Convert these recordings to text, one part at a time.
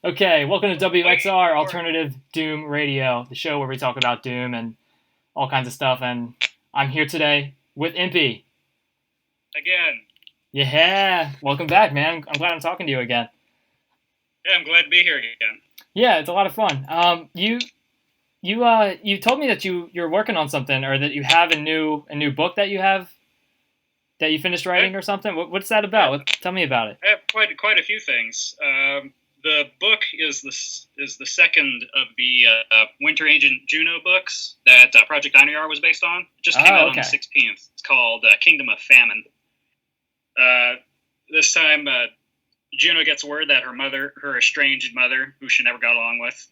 Okay, welcome to WXR Alternative Doom Radio, the show where we talk about Doom and all kinds of stuff. And I'm here today with Impie. Again. Yeah, welcome back, man. I'm glad I'm talking to you again. Yeah, I'm glad to be here again. Yeah, it's a lot of fun. You told me that you're working on something, or that you have a new book that you finished writing or something. What's that about? Tell me about it. I have quite a few things. The book is the second of the Winter Agent Juno books that Project INR was based on. It just came out on the 16th. It's called Kingdom of Famine. This time, Juno gets word that her estranged mother, who she never got along with,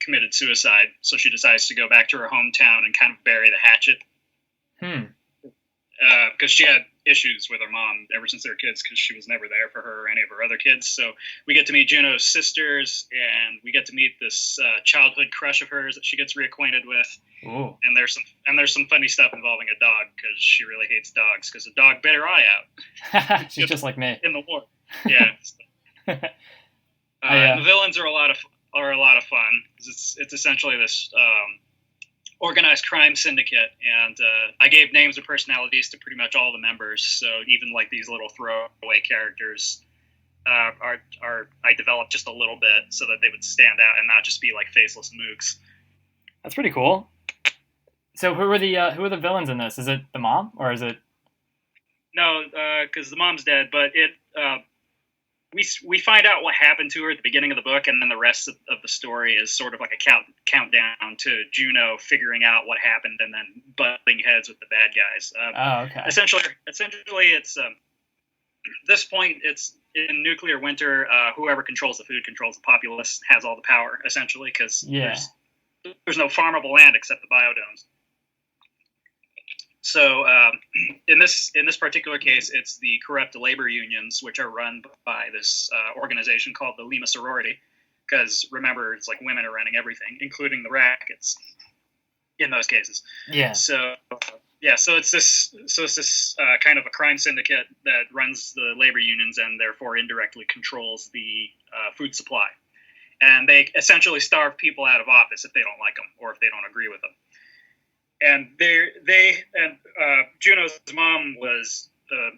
committed suicide. So she decides to go back to her hometown and kind of bury the hatchet. Because she had issues with her mom ever since they were kids, because she was never there for her or any of her other kids. So we get to meet Juno's sisters, and we get to meet this childhood crush of hers that she gets reacquainted with. Ooh. And there's some funny stuff involving a dog, because she really hates dogs, because the dog bit her eye out. She's just like me in the war. Yeah. The villains are a lot of fun. It's essentially this organized crime syndicate, and I gave names and personalities to pretty much all the members. So even like these little throwaway characters I developed just a little bit so that they would stand out and not just be like faceless mooks. That's pretty cool. So who are the villains in this? Is it the mom, or is it? No, because the mom's dead. But we find out what happened to her at the beginning of the book, and then the rest of the story is sort of like a countdown to Juno figuring out what happened and then butting heads with the bad guys. Okay. Essentially, it's this point. It's in nuclear winter. Whoever controls the food controls the populace, has all the power, essentially, because there's no farmable land except the biodomes. So in this particular case, it's the corrupt labor unions, which are run by this organization called the Lima Sorority, because remember, it's like women are running everything, including the rackets in those cases. Yeah. So it's this kind of a crime syndicate that runs the labor unions and therefore indirectly controls the food supply. And they essentially starve people out of office if they don't like them or if they don't agree with them. And Juno's mom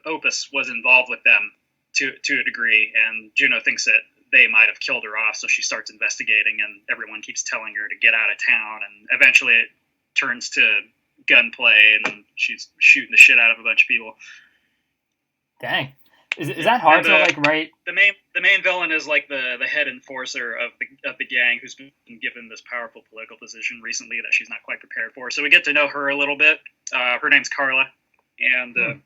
Opus was involved with them to a degree, and Juno thinks that they might have killed her off, so she starts investigating, and everyone keeps telling her to get out of town, and eventually it turns to gunplay, and she's shooting the shit out of a bunch of people. Dang. Is that hard to write? The main villain is like the head enforcer of the gang, who's been given this powerful political position recently that she's not quite prepared for. So we get to know her a little bit. Her name's Carla, and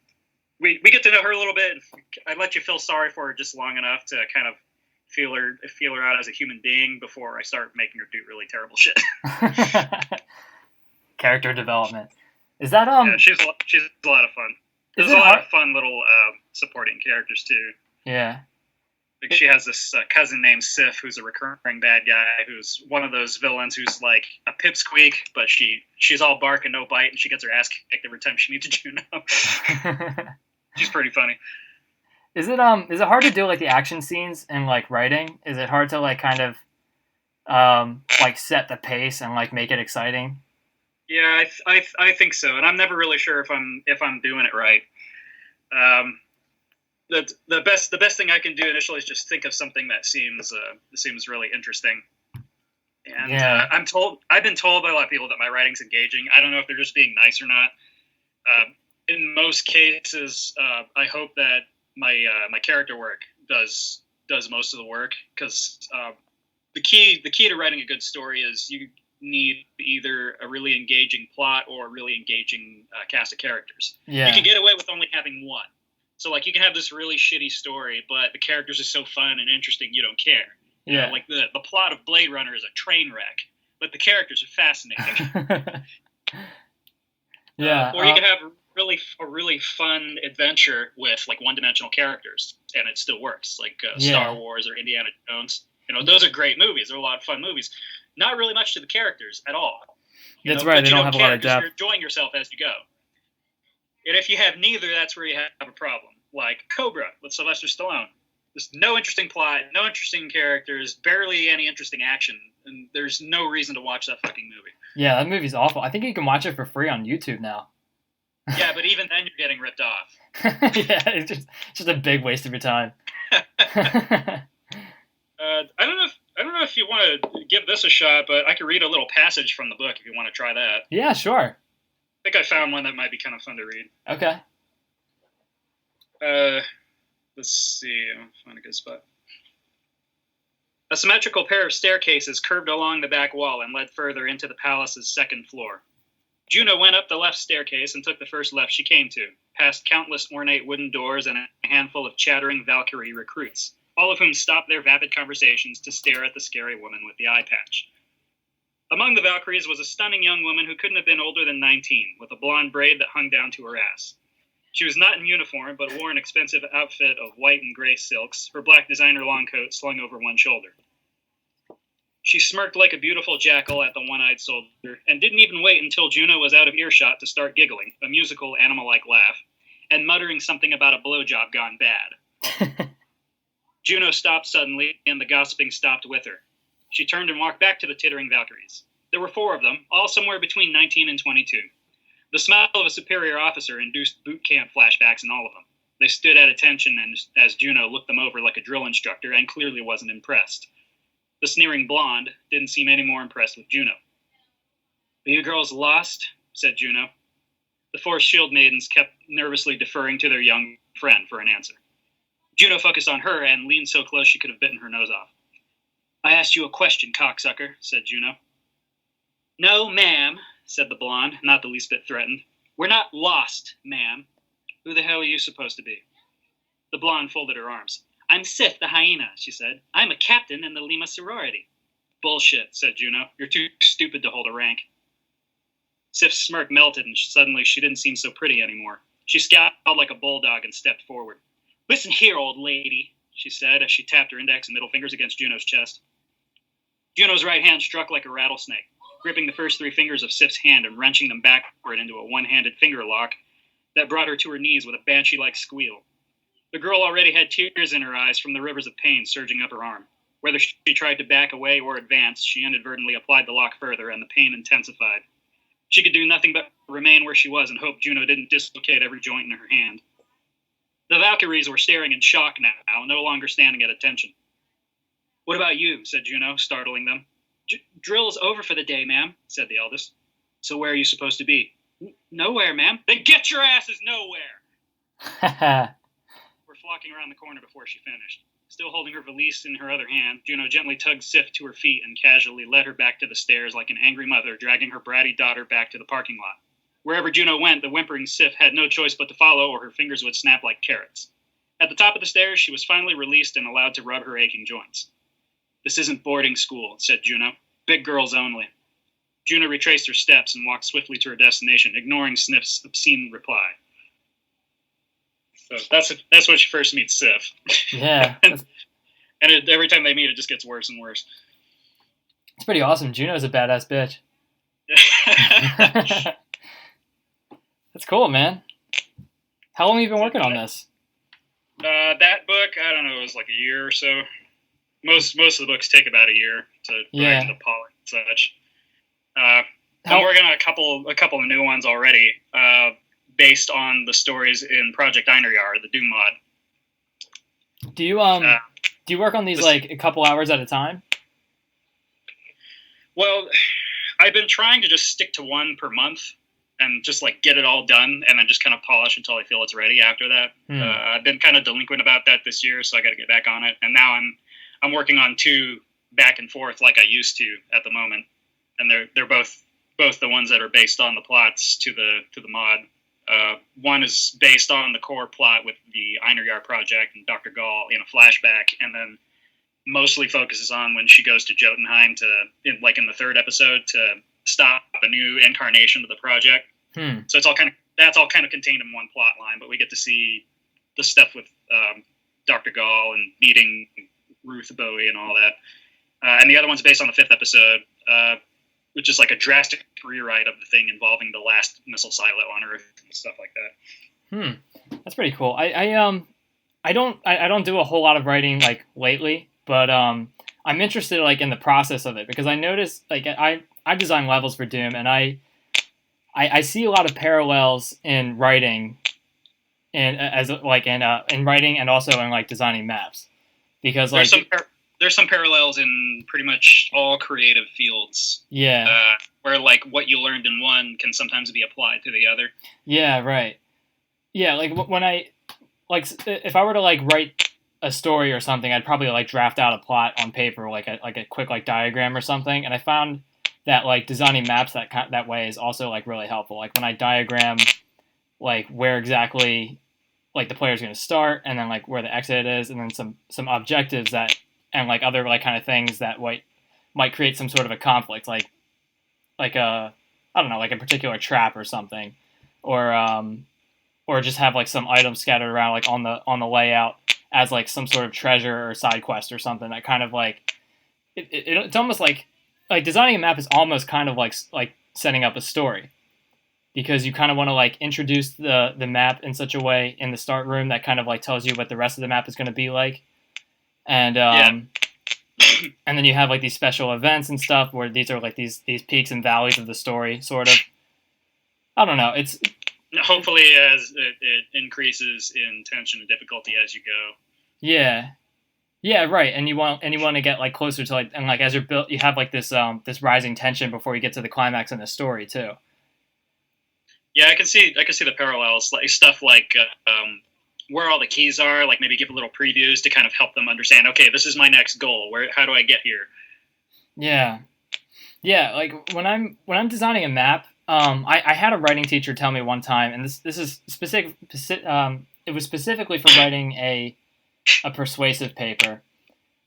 we get to know her a little bit. I let you feel sorry for her just long enough to kind of feel her out as a human being before I start making her do really terrible shit. Character development. Is that Yeah, she's a lot of fun. There's a lot of fun little supporting characters too. Yeah. Like she has this cousin named Sif, who's a recurring bad guy, who's one of those villains who's like a pipsqueak, but she's all bark and no bite, and she gets her ass kicked every time she meets a Juno. She's pretty funny. Is it hard to do like the action scenes and like writing? Is it hard to like kind of like set the pace and like make it exciting? Yeah, I think so, and I'm never really sure if I'm doing it right. The best thing I can do initially is just think of something that seems really interesting. And I've been told by a lot of people that my writing's engaging. I don't know if they're just being nice or not. In most cases, I hope that my character work does most of the work, because the key to writing a good story is you need either a really engaging plot or a really engaging cast of characters. Yeah. You can get away with only having one. So like you can have this really shitty story, but the characters are so fun and interesting you don't care. You know, like the plot of Blade Runner is a train wreck, but the characters are fascinating. Yeah. Or you can have a really fun adventure with like one-dimensional characters, and it still works. Like Star Wars or Indiana Jones. You know, those are great movies. They're a lot of fun movies. Not really much to the characters at all. That's right. They don't have a lot of depth. You're enjoying yourself as you go. And if you have neither, that's where you have a problem. Like Cobra with Sylvester Stallone. There's no interesting plot, no interesting characters, barely any interesting action, and there's no reason to watch that fucking movie. Yeah, that movie's awful. I think you can watch it for free on YouTube now. Yeah, but even then you're getting ripped off. Yeah, it's just a big waste of your time. I don't know if you want to give this a shot, but I could read a little passage from the book if you want to try that. Yeah, sure. I think I found one that might be kind of fun to read. Okay. Let's see. I'll find a good spot. A symmetrical pair of staircases curved along the back wall and led further into the palace's second floor. Juno went up the left staircase and took the first left she came to, past countless ornate wooden doors and a handful of chattering Valkyrie recruits, all of whom stopped their vapid conversations to stare at the scary woman with the eye patch. Among the Valkyries was a stunning young woman who couldn't have been older than 19, with a blonde braid that hung down to her ass. She was not in uniform, but wore an expensive outfit of white and gray silks, her black designer long coat slung over one shoulder. She smirked like a beautiful jackal at the one-eyed soldier, and didn't even wait until Juno was out of earshot to start giggling, a musical, animal-like laugh, and muttering something about a blowjob gone bad. Juno stopped suddenly, and the gossiping stopped with her. She turned and walked back to the tittering Valkyries. There were 4 of them, all somewhere between 19 and 22. The smell of a superior officer induced boot camp flashbacks in all of them. They stood at attention as Juno looked them over like a drill instructor and clearly wasn't impressed. The sneering blonde didn't seem any more impressed with Juno. "Are you girls lost?" said Juno. The 4 shield maidens kept nervously deferring to their young friend for an answer. Juno focused on her and leaned so close she could have bitten her nose off. "I asked you a question, cocksucker," said Juno. "No, ma'am," said the blonde, not the least bit threatened. "We're not lost, ma'am." "Who the hell are you supposed to be?" The blonde folded her arms. "I'm Sif the hyena," she said. "I'm a captain in the Lima sorority." "Bullshit," said Juno. "You're too stupid to hold a rank." Sif's smirk melted, and suddenly she didn't seem so pretty anymore. She scowled like a bulldog and stepped forward. "Listen here, old lady," she said as she tapped her index and middle fingers against Juno's chest. Juno's right hand struck like a rattlesnake, gripping the first 3 fingers of Sif's hand and wrenching them backward into a one-handed finger lock that brought her to her knees with a banshee-like squeal. The girl already had tears in her eyes from the rivers of pain surging up her arm. Whether she tried to back away or advance, she inadvertently applied the lock further, and the pain intensified. She could do nothing but remain where she was and hope Juno didn't dislocate every joint in her hand. The Valkyries were staring in shock now, no longer standing at attention. "What about you?" said Juno, startling them. "Drill's over for the day, ma'am," said the eldest. "So where are you supposed to be?" "Nowhere, ma'am." "Then get your asses nowhere!" We're flocking around the corner before she finished. Still holding her valise in her other hand, Juno gently tugged Sif to her feet and casually led her back to the stairs like an angry mother dragging her bratty daughter back to the parking lot. Wherever Juno went, the whimpering Sif had no choice but to follow, or her fingers would snap like carrots. At the top of the stairs, she was finally released and allowed to rub her aching joints. "This isn't boarding school," said Juno. "Big girls only." Juno retraced her steps and walked swiftly to her destination, ignoring Sif's obscene reply. So that's when she first meets Sif. Yeah. and every time they meet, it just gets worse and worse. It's pretty awesome. Juno's a badass bitch. That's cool, man. How long have you been working on this? That book, I don't know, it was like a year or so. Most of the books take about a year to write the polling and such. I'm working on a couple of new ones already, based on the stories in Project Eineryar, the Doom mod. Do you work on these like a couple hours at a time? Well, I've been trying to just stick to one per month and just like get it all done, and then just kind of polish until I feel it's ready after that. I've been kind of delinquent about that this year, so I got to get back on it. And now I'm working on 2 back and forth like I used to at the moment, and they're both the ones that are based on the plots to the mod. One is based on the core plot with the Eineryar project and Dr. Gall in a flashback, and then mostly focuses on when she goes to Jotunheim in the 3rd episode to stop a new incarnation of the project. So that's all kind of contained in one plot line, but we get to see the stuff with Dr. Gall and meeting Ruth Bowie and all that. And the other one's based on the 5th episode. which is like a drastic rewrite of the thing involving the last missile silo on Earth and stuff like that. That's pretty cool. I don't do a whole lot of writing like lately, but I'm interested like in the process of it because I noticed like I design levels for Doom and I see a lot of parallels in writing and in writing and also in like designing maps because like there's some parallels in pretty much all creative fields. Yeah. Where like what you learned in one can sometimes be applied to the other. Yeah, right. Yeah, like when I like if I were to like write a story or something, I'd probably like draft out a plot on paper, like a quick like diagram or something. And I found that like designing maps that way is also like really helpful. Like when I diagram like where exactly like the player's going to start, and then like where the exit is, and then some objectives that and like other like kind of things that might create some sort of a conflict, like a I don't know, like a particular trap or something, or just have like some items scattered around like on the layout as like some sort of treasure or side quest or something that kind of like it's almost like designing a map is almost kind of like setting up a story because you kind of want to like introduce the map in such a way in the start room that kind of like tells you what the rest of the map is going to be like, and and then you have like these special events and stuff where these are like these peaks and valleys of the story sort of. I don't know. It's hopefully as it increases in tension and difficulty as you go. Yeah, right. And you want to get like closer to like, and like as you're built, you have like this rising tension before you get to the climax in the story too. Yeah, I can see the parallels, like stuff like where all the keys are, like maybe give a little previews to kind of help them understand. Okay, this is my next goal. How do I get here? Yeah. Like when I'm designing a map. I had a writing teacher tell me one time, and this is specific. It was specifically for writing a persuasive paper,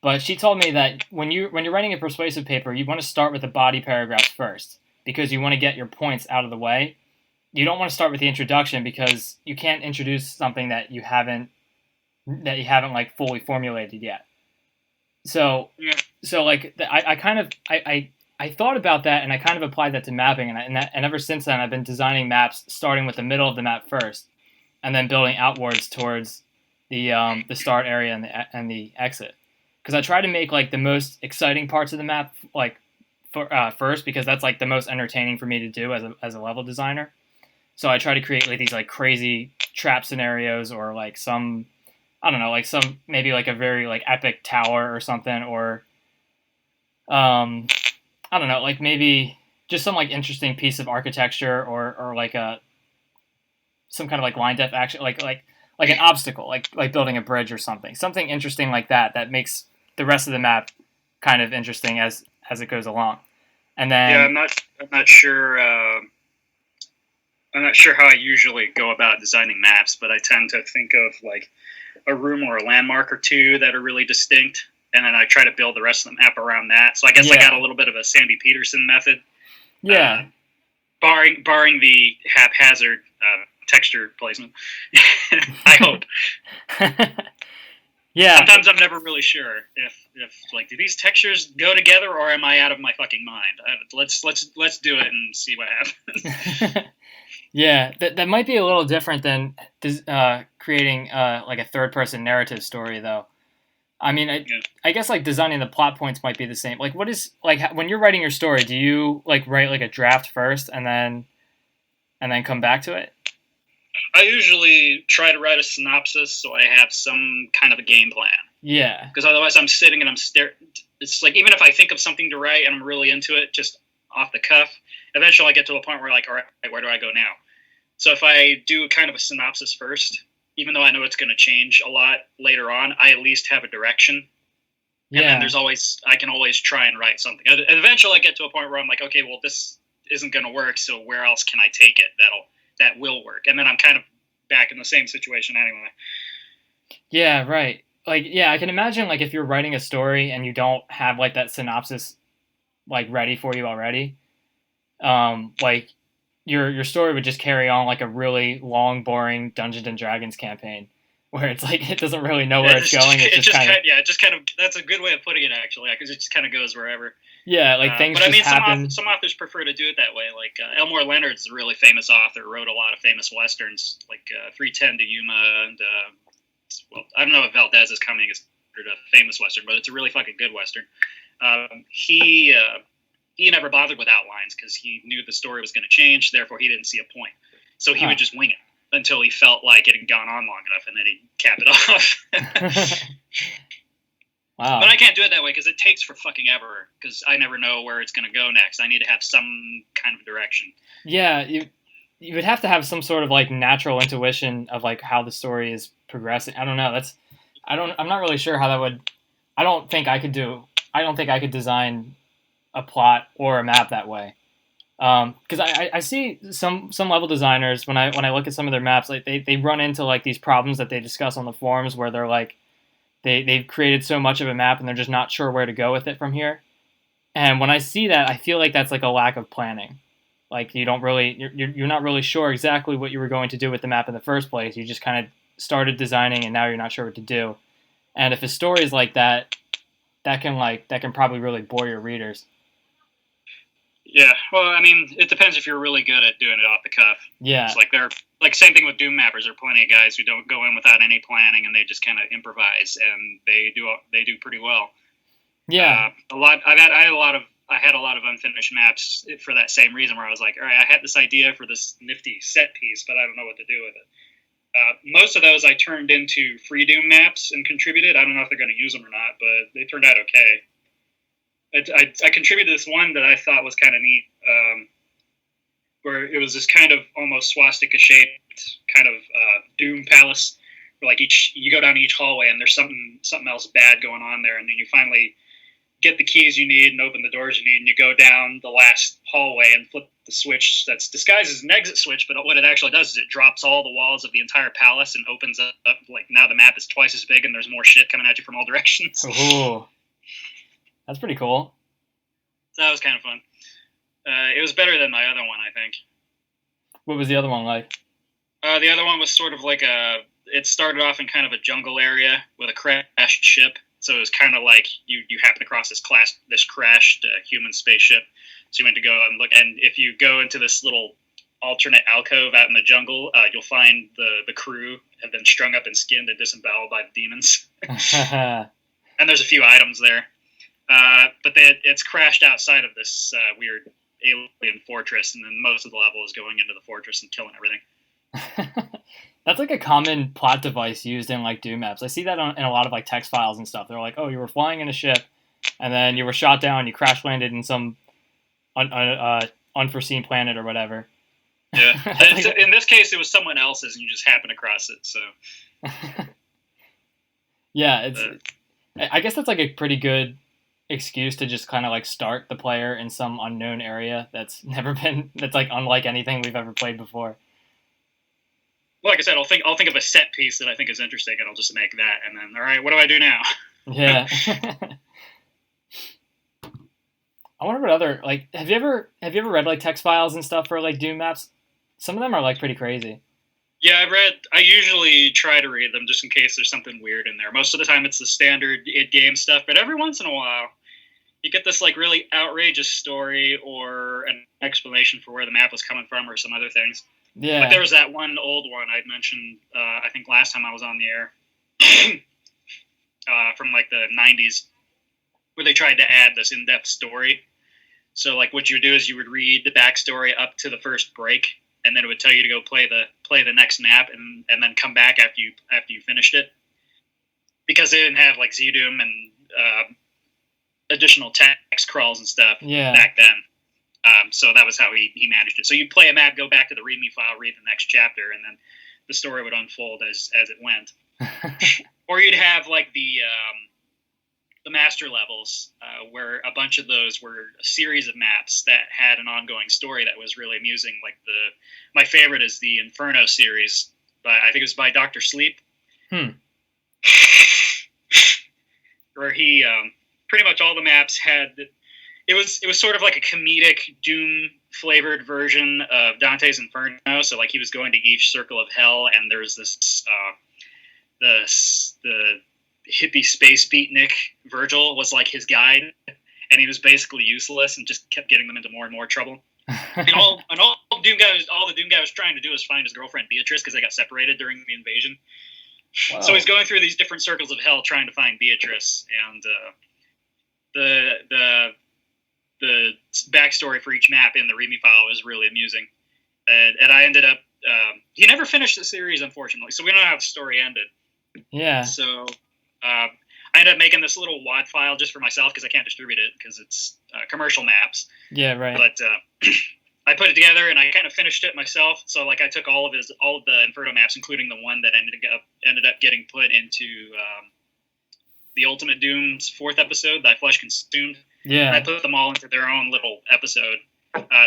but she told me that when you're writing a persuasive paper, you want to start with the body paragraphs first because you want to get your points out of the way. You don't want to start with the introduction because you can't introduce something that you haven't like fully formulated yet. So like I thought about that and I kind of applied that to mapping, and ever since then I've been designing maps starting with the middle of the map first, and then building outwards towards the start area and the exit, because I try to make like the most exciting parts of the map like first because that's like the most entertaining for me to do as a level designer. So I try to create like these like crazy trap scenarios or like some I don't know like some maybe like a very like epic tower or something, or I don't know, like maybe just some like interesting piece of architecture or like some kind of like line depth action, like an obstacle, like building a bridge or something interesting like that makes the rest of the map kind of interesting as it goes along. And then I'm not sure how I usually go about designing maps, but I tend to think of like a room or a landmark or two that are really distinct, and then I try to build the rest of the map around that. So I guess I got a little bit of a Sandy Peterson method. Yeah. Barring the haphazard texture placement. I hope. Yeah. Sometimes I'm never really sure if like, do these textures go together or am I out of my fucking mind? Let's do it and see what happens. Yeah, that might be a little different than creating like a third-person narrative story, though. I mean, I guess like designing the plot points might be the same. Like, what is like when you're writing your story? Do you like write like a draft first and then come back to it? I usually try to write a synopsis so I have some kind of a game plan. Yeah. Because otherwise, I'm sitting and I'm staring. It's like even if I think of something to write and I'm really into it, just off the cuff, eventually I get to a point where like, all right, where do I go now? So if I do kind of a synopsis first, even though I know it's going to change a lot later on, I at least have a direction. Yeah. And then I can always try and write something. And eventually I get to a point where I'm like, okay, well, this isn't going to work, so where else can I take it that will work? And then I'm kind of back in the same situation anyway. Yeah, right. Like, yeah, I can imagine like if you're writing a story and you don't have like that synopsis like ready for you already, like your story would just carry on like a really long, boring Dungeons and Dragons campaign where it's like it doesn't really know where it's going. It just kind of that's a good way of putting it actually, because it just kind of goes wherever. Yeah, like things just happen. Some authors prefer to do it that way. Like Elmore Leonard's a really famous author, wrote a lot of famous westerns, like 310 to Yuma, and well, I don't know if Valdez is Coming is a famous western, but it's a really fucking good western. He never bothered with outlines because he knew the story was going to change, therefore he didn't see a point. So he would just wing it until he felt like it had gone on long enough, and then he'd cap it off. Wow. But I can't do it that way because it takes for fucking ever, because I never know where it's going to go next. I need to have some kind of direction. Yeah, you would have to have some sort of like natural intuition of like how the story is progressing. I don't know. I'm not really sure how that would. I don't think I could design a plot or a map that way. Because I see some level designers when I look at some of their maps, like they run into like these problems that they discuss on the forums where they're like they've created so much of a map and they're just not sure where to go with it from here. And when I see that, I feel like that's like a lack of planning. Like you're not really sure exactly what you were going to do with the map in the first place. You just kind of started designing and now you're not sure what to do. And if a story is like that, that can probably really bore your readers. Yeah, well, I mean, it depends if you're really good at doing it off the cuff. Yeah. It's same thing with Doom mappers. There are plenty of guys who don't go in without any planning and they just kind of improvise, and they do pretty well. Yeah. I had a lot of unfinished maps for that same reason, where I was like, all right, I had this idea for this nifty set piece, but I don't know what to do with it. Most of those I turned into free Doom maps and contributed. I don't know if they're going to use them or not, but they turned out okay. I contributed this one that I thought was kind of neat, where it was this kind of almost swastika-shaped kind of Doom palace, where like you go down each hallway and there's something else bad going on there, and then you finally get the keys you need and open the doors you need, and you go down the last hallway and flip the switch that's disguised as an exit switch, but what it actually does is it drops all the walls of the entire palace and opens up, like now the map is twice as big and there's more shit coming at you from all directions. Ooh. That's pretty cool. So that was kind of fun. It was better than my other one, I think. What was the other one like? The other one was sort of like it started off in kind of a jungle area with a crashed ship. So it was kind of like you happen across this crashed human spaceship. So you went to go and look, and if you go into this little alternate alcove out in the jungle, you'll find the crew have been strung up and skinned and disemboweled by the demons. And there's a few items there. But it's crashed outside of this weird alien fortress, and then most of the level is going into the fortress and killing everything. That's like a common plot device used in like Doom maps. I see that in a lot of like text files and stuff. They're like, oh, you were flying in a ship, and then you were shot down, you crash landed in some unforeseen planet or whatever. Yeah, in this case, it was someone else's, and you just happened across it. So. Yeah, I guess that's like a pretty good excuse to just kind of like start the player in some unknown area that's like unlike anything we've ever played before. Well, like I said, I'll think of a set piece that I think is interesting, and I'll just make that, and then all right, what do I do now? Yeah. I wonder what other like have you ever read like text files and stuff for like Doom maps? Some of them are like pretty crazy. Yeah, I usually try to read them just in case there's something weird in there. Most of the time it's the standard id game stuff, but every once in a while you get this like really outrageous story or an explanation for where the map was coming from or some other things. Yeah. Like there was that one old one I'd mentioned, I think last time I was on the air, from like the 90s, where they tried to add this in-depth story. So like what you would do is you would read the backstory up to the first break, and then it would tell you to go play the next map and then come back after you finished it. Because they didn't have like ZDoom and additional text crawls and stuff back then. So that was how he managed it. So you'd play a map, go back to the README file, read the next chapter, and then the story would unfold as it went. Or you'd have like the master levels, where a bunch of those were a series of maps that had an ongoing story that was really amusing. Like my favorite is the Inferno series, I think it was by Dr. Sleep. Where he pretty much all the maps had. It was sort of like a comedic Doom flavored version of Dante's Inferno. So like he was going to each circle of hell, and there's this the hippie space beatnik Virgil was like his guide, and he was basically useless and just kept getting them into more and more trouble. and all the Doom guy was trying to do was find his girlfriend Beatrice because they got separated during the invasion. Wow. So he's going through these different circles of hell trying to find Beatrice, and the backstory for each map in the README file is really amusing. And I ended up he never finished the series, unfortunately, so we don't know how the story ended. Yeah. So I ended up making this little WAD file just for myself because I can't distribute it because it's commercial maps. Yeah, right. But I put it together and I kind of finished it myself. So like I took all of the Inferno maps, including the one that ended up getting put into the Ultimate Doom's 4th episode, Thy Flesh Consumed. Yeah. And I put them all into their own little episode.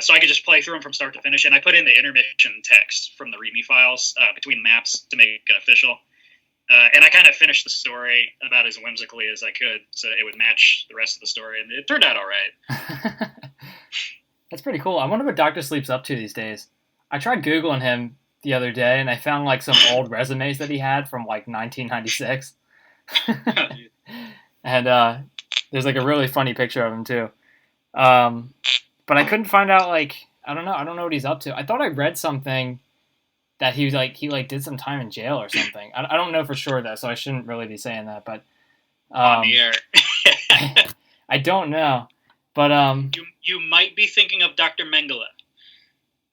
So I could just play through them from start to finish. And I put in the intermission text from the README files between maps to make it official. And I kind of finished the story about as whimsically as I could so it would match the rest of the story. And it turned out all right. That's pretty cool. I wonder what Dr. Sleep's up to these days. I tried Googling him the other day, and I found like some old resumes that he had from like 1996. And there's like a really funny picture of him too. But I couldn't find out, like, I don't know what he's up to. I thought I read something that he did some time in jail or something. I don't know for sure though, so I shouldn't really be saying that. But on the air, I don't know. But you might be thinking of Dr. Mengele.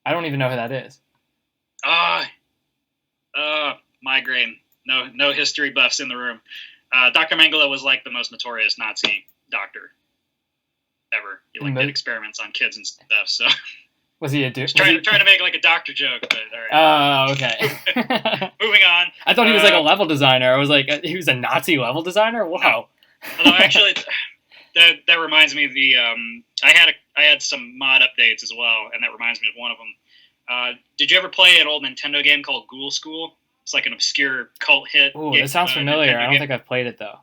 I don't even know who that is. Migraine. No history buffs in the room. Dr. Mengele was like the most notorious Nazi doctor ever. He did experiments on kids and stuff. So was he a dude? Trying to make like a doctor joke, but all right. Oh, okay. Moving on. I thought he was like a level designer. I was like, he was a Nazi level designer. Wow. Although actually, that reminds me of the I had some mod updates as well, and that reminds me of one of them. Did you ever play an old Nintendo game called Ghoul School? It's like an obscure cult hit. Ooh, that sounds familiar. I don't think I've played it though.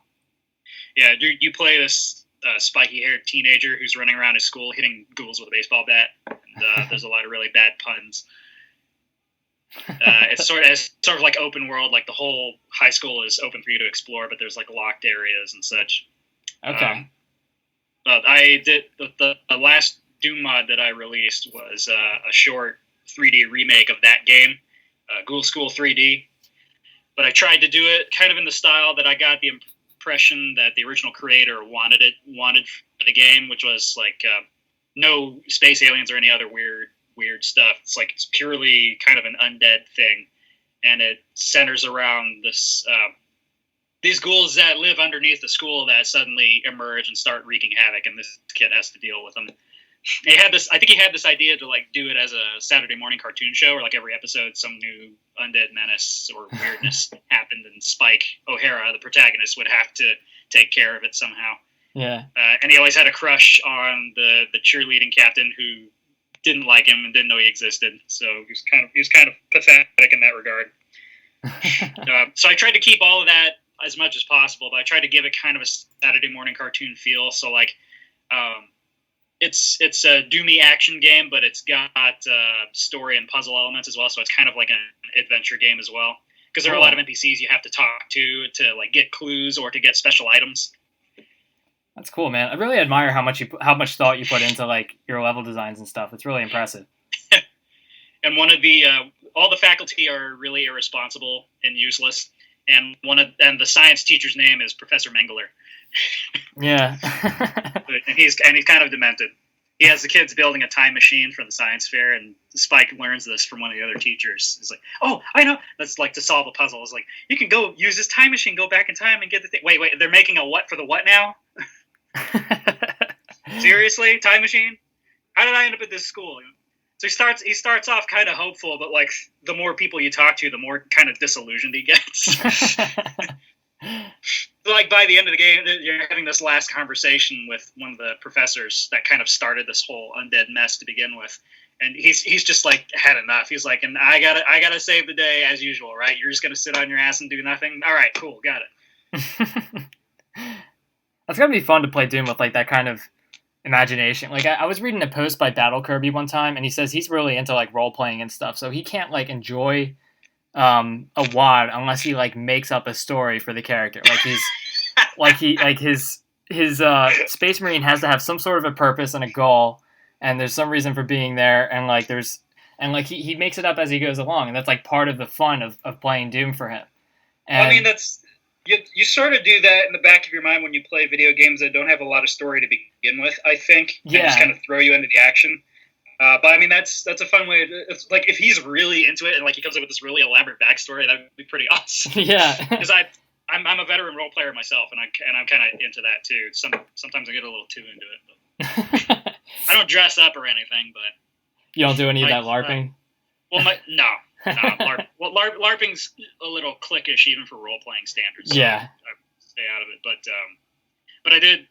Yeah, you play this spiky-haired teenager who's running around his school hitting ghouls with a baseball bat, and there's a lot of really bad puns. It's sort of like open world, like the whole high school is open for you to explore, but there's like locked areas and such. Okay. But I did the last Doom mod that I released was a short 3D remake of that game, Ghoul School 3D. But I tried to do it kind of in the style that I got the impression that the original creator wanted for the game, which was like no space aliens or any other weird stuff. It's like it's purely kind of an undead thing, and it centers around this these ghouls that live underneath the school that suddenly emerge and start wreaking havoc, and this kid has to deal with them. I think he had this idea to like do it as a Saturday morning cartoon show, where like every episode some new undead menace or weirdness happened, and Spike O'Hara, the protagonist, would have to take care of it somehow. Yeah. And he always had a crush on the cheerleading captain who didn't like him and didn't know he existed. So he was kind of pathetic in that regard. So I tried to keep all of that as much as possible, but I tried to give it kind of a Saturday morning cartoon feel. So like, it's a doomy action game, but it's got story and puzzle elements as well. So it's kind of like an adventure game as well, because there are a lot of NPCs you have to talk to like get clues or to get special items. That's cool, man. I really admire how much thought you put into like your level designs and stuff. It's really impressive. And one of the all the faculty are really irresponsible and useless. And the science teacher's name is Professor Mengele. Yeah. and he's kind of demented. He has the kids building a time machine for the science fair, and Spike learns this from one of the other teachers. He's like, "Oh, I know." That's like to solve a puzzle. It's like, you can go use this time machine, go back in time, and get the thing. Wait, they're making a what for the what now? Seriously, time machine? How did I end up at this school? So he starts off kind of hopeful, but like the more people you talk to, the more kind of disillusioned he gets. Like by the end of the game, you're having this last conversation with one of the professors that kind of started this whole undead mess to begin with, and he's just like had enough. He's like, and I gotta save the day as usual, right? You're just gonna sit on your ass and do nothing. All right, cool, got it. That's gonna be fun to play Doom with like that kind of imagination. Like I was reading a post by Battle Kirby one time, and he says he's really into like role playing and stuff, so he can't like enjoy a wad unless he like makes up a story for the character. His Space Marine has to have some sort of a purpose and a goal, and there's some reason for being there, and like he makes it up as he goes along, and that's like part of the fun of playing Doom for him. And, I mean, that's you sort of do that in the back of your mind when you play video games that don't have a lot of story to begin with, I think, and just kind of throw you into the action. But I mean, that's a fun way. It's like if he's really into it and like he comes up with this really elaborate backstory, that would be pretty awesome. Yeah, because I'm a veteran role player myself, and I'm kind of into that too. Sometimes I get a little too into it. But I don't dress up or anything, but you don't do any of that LARPing. No. LARPing's a little cliquish even for role playing standards. So yeah, I stay out of it. But I did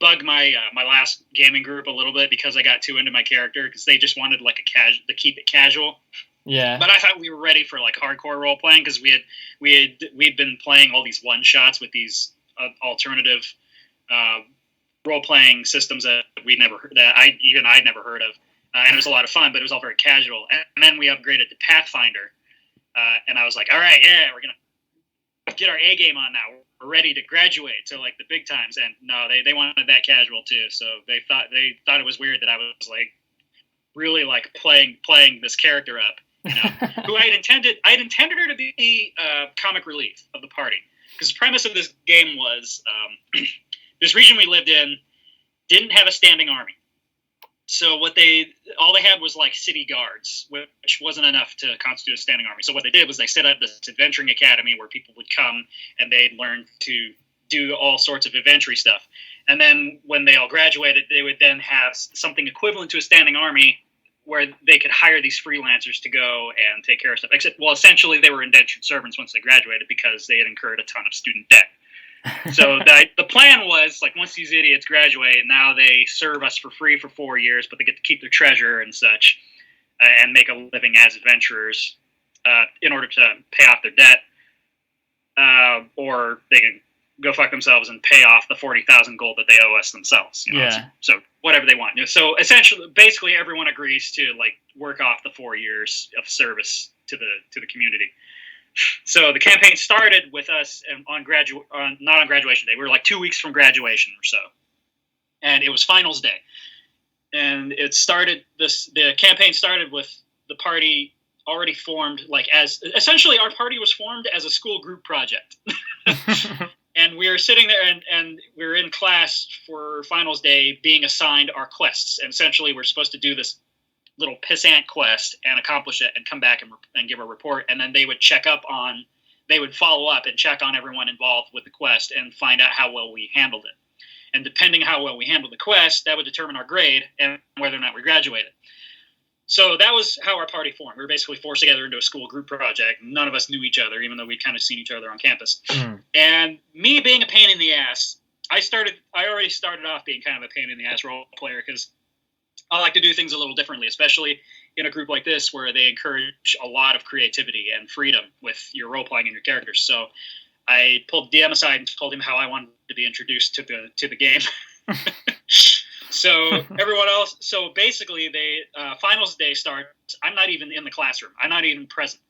bug my my last gaming group a little bit because I got too into my character because they just wanted like to keep it casual. Yeah. But I thought we were ready for like hardcore role playing because we'd been playing all these one shots with these alternative role playing systems that I'd never heard of. And it was a lot of fun, but it was all very casual. And then we upgraded to Pathfinder, and I was like, all right, yeah, we're going to get our A game on now. We're ready to graduate to, like, the big times. And no, they wanted that casual, too. So they thought it was weird that I was, like, really, like, playing this character up, you know, who I had intended her to be comic relief of the party. Because the premise of this game was this region we lived in didn't have a standing army. So all they had was like city guards, which wasn't enough to constitute a standing army. So what they did was they set up this adventuring academy where people would come and they'd learn to do all sorts of adventure stuff. And then when they all graduated, they would then have something equivalent to a standing army where they could hire these freelancers to go and take care of stuff. Essentially they were indentured servants once they graduated because they had incurred a ton of student debt. So the plan was, like, once these idiots graduate, now they serve us for free for 4 years, but they get to keep their treasure and such, and make a living as adventurers in order to pay off their debt, or they can go fuck themselves and pay off the 40,000 gold that they owe us themselves. You know? Yeah. So whatever they want. So essentially, basically, everyone agrees to like work off the 4 years of service to the community. So the campaign started with us not on graduation day. We were like 2 weeks from graduation or so, and it was finals day. And the campaign started with the party already formed, like as essentially our party was formed as a school group project. And we were sitting there and we were in class for finals day being assigned our quests. And essentially we're supposed to do this little pissant quest and accomplish it and come back and give a report, and then they would follow up and check on everyone involved with the quest and find out how well we handled it. And depending how well we handled the quest, that would determine our grade and whether or not we graduated. So that was how our party formed. We were basically forced together into a school group project. None of us knew each other, even though we'd kind of seen each other on campus. And me being a pain in the ass, I already started off being kind of a pain in the ass role player because I like to do things a little differently, especially in a group like this where they encourage a lot of creativity and freedom with your role-playing and your characters. So I pulled DM aside and told him how I wanted to be introduced to the game. So everyone else, so basically finals day starts. I'm not even in the classroom. I'm not even present.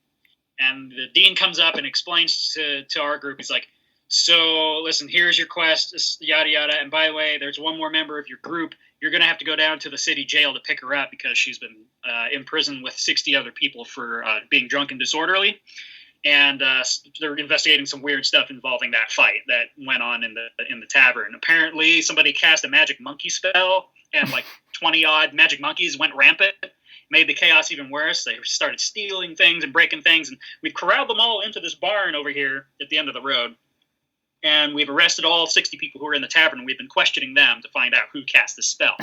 And the dean comes up and explains to our group, he's like, so listen, here's your quest, yada, yada. And by the way, there's one more member of your group. You're going to have to go down to the city jail to pick her up because she's been in prison with 60 other people for being drunk and disorderly. And they're investigating some weird stuff involving that fight that went on in the tavern. Apparently, somebody cast a magic monkey spell, and like 20-odd magic monkeys went rampant, made the chaos even worse. They started stealing things and breaking things, and we've corralled them all into this barn over here at the end of the road. And we've arrested all 60 people who were in the tavern, and we've been questioning them to find out who cast the spell.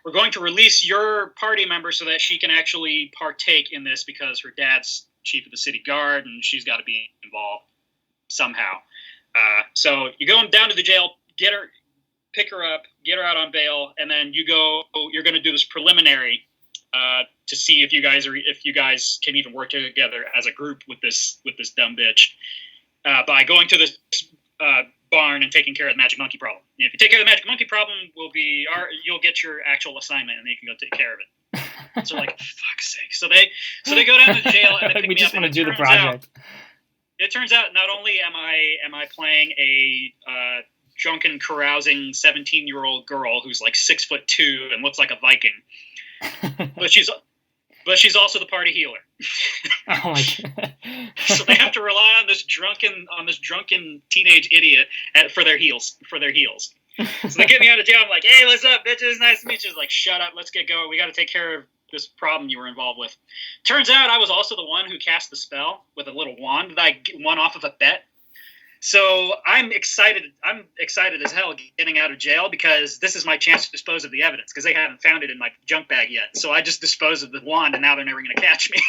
We're going to release your party member so that she can actually partake in this because her dad's chief of the city guard, and she's got to be involved somehow. So you go down to the jail, pick her up, get her out on bail, and then you're going to do this preliminary to see if you guys can even work together as a group with this dumb bitch by going to this barn and taking care of the magic monkey problem. And if you take care of the magic monkey problem, you'll get your actual assignment, and then you can go take care of it. So like, fuck's sake. So they go down to jail and they pick we me just up. want to do the project. It turns out not only am I playing a drunken, carousing 17-year-old girl who's like 6'2" and looks like a Viking, but she's also the party healer. Oh my god! So they have to rely on this drunken teenage idiot for their heals. So they get me out of jail. I'm like, hey, what's up, bitches? Nice to meet you. She's like, shut up. Let's get going. We got to take care of this problem you were involved with. Turns out I was also the one who cast the spell with a little wand that I won off of a bet. So I'm excited. I'm excited as hell getting out of jail because this is my chance to dispose of the evidence because they haven't found it in my junk bag yet. So I just disposed of the wand, and now they're never going to catch me.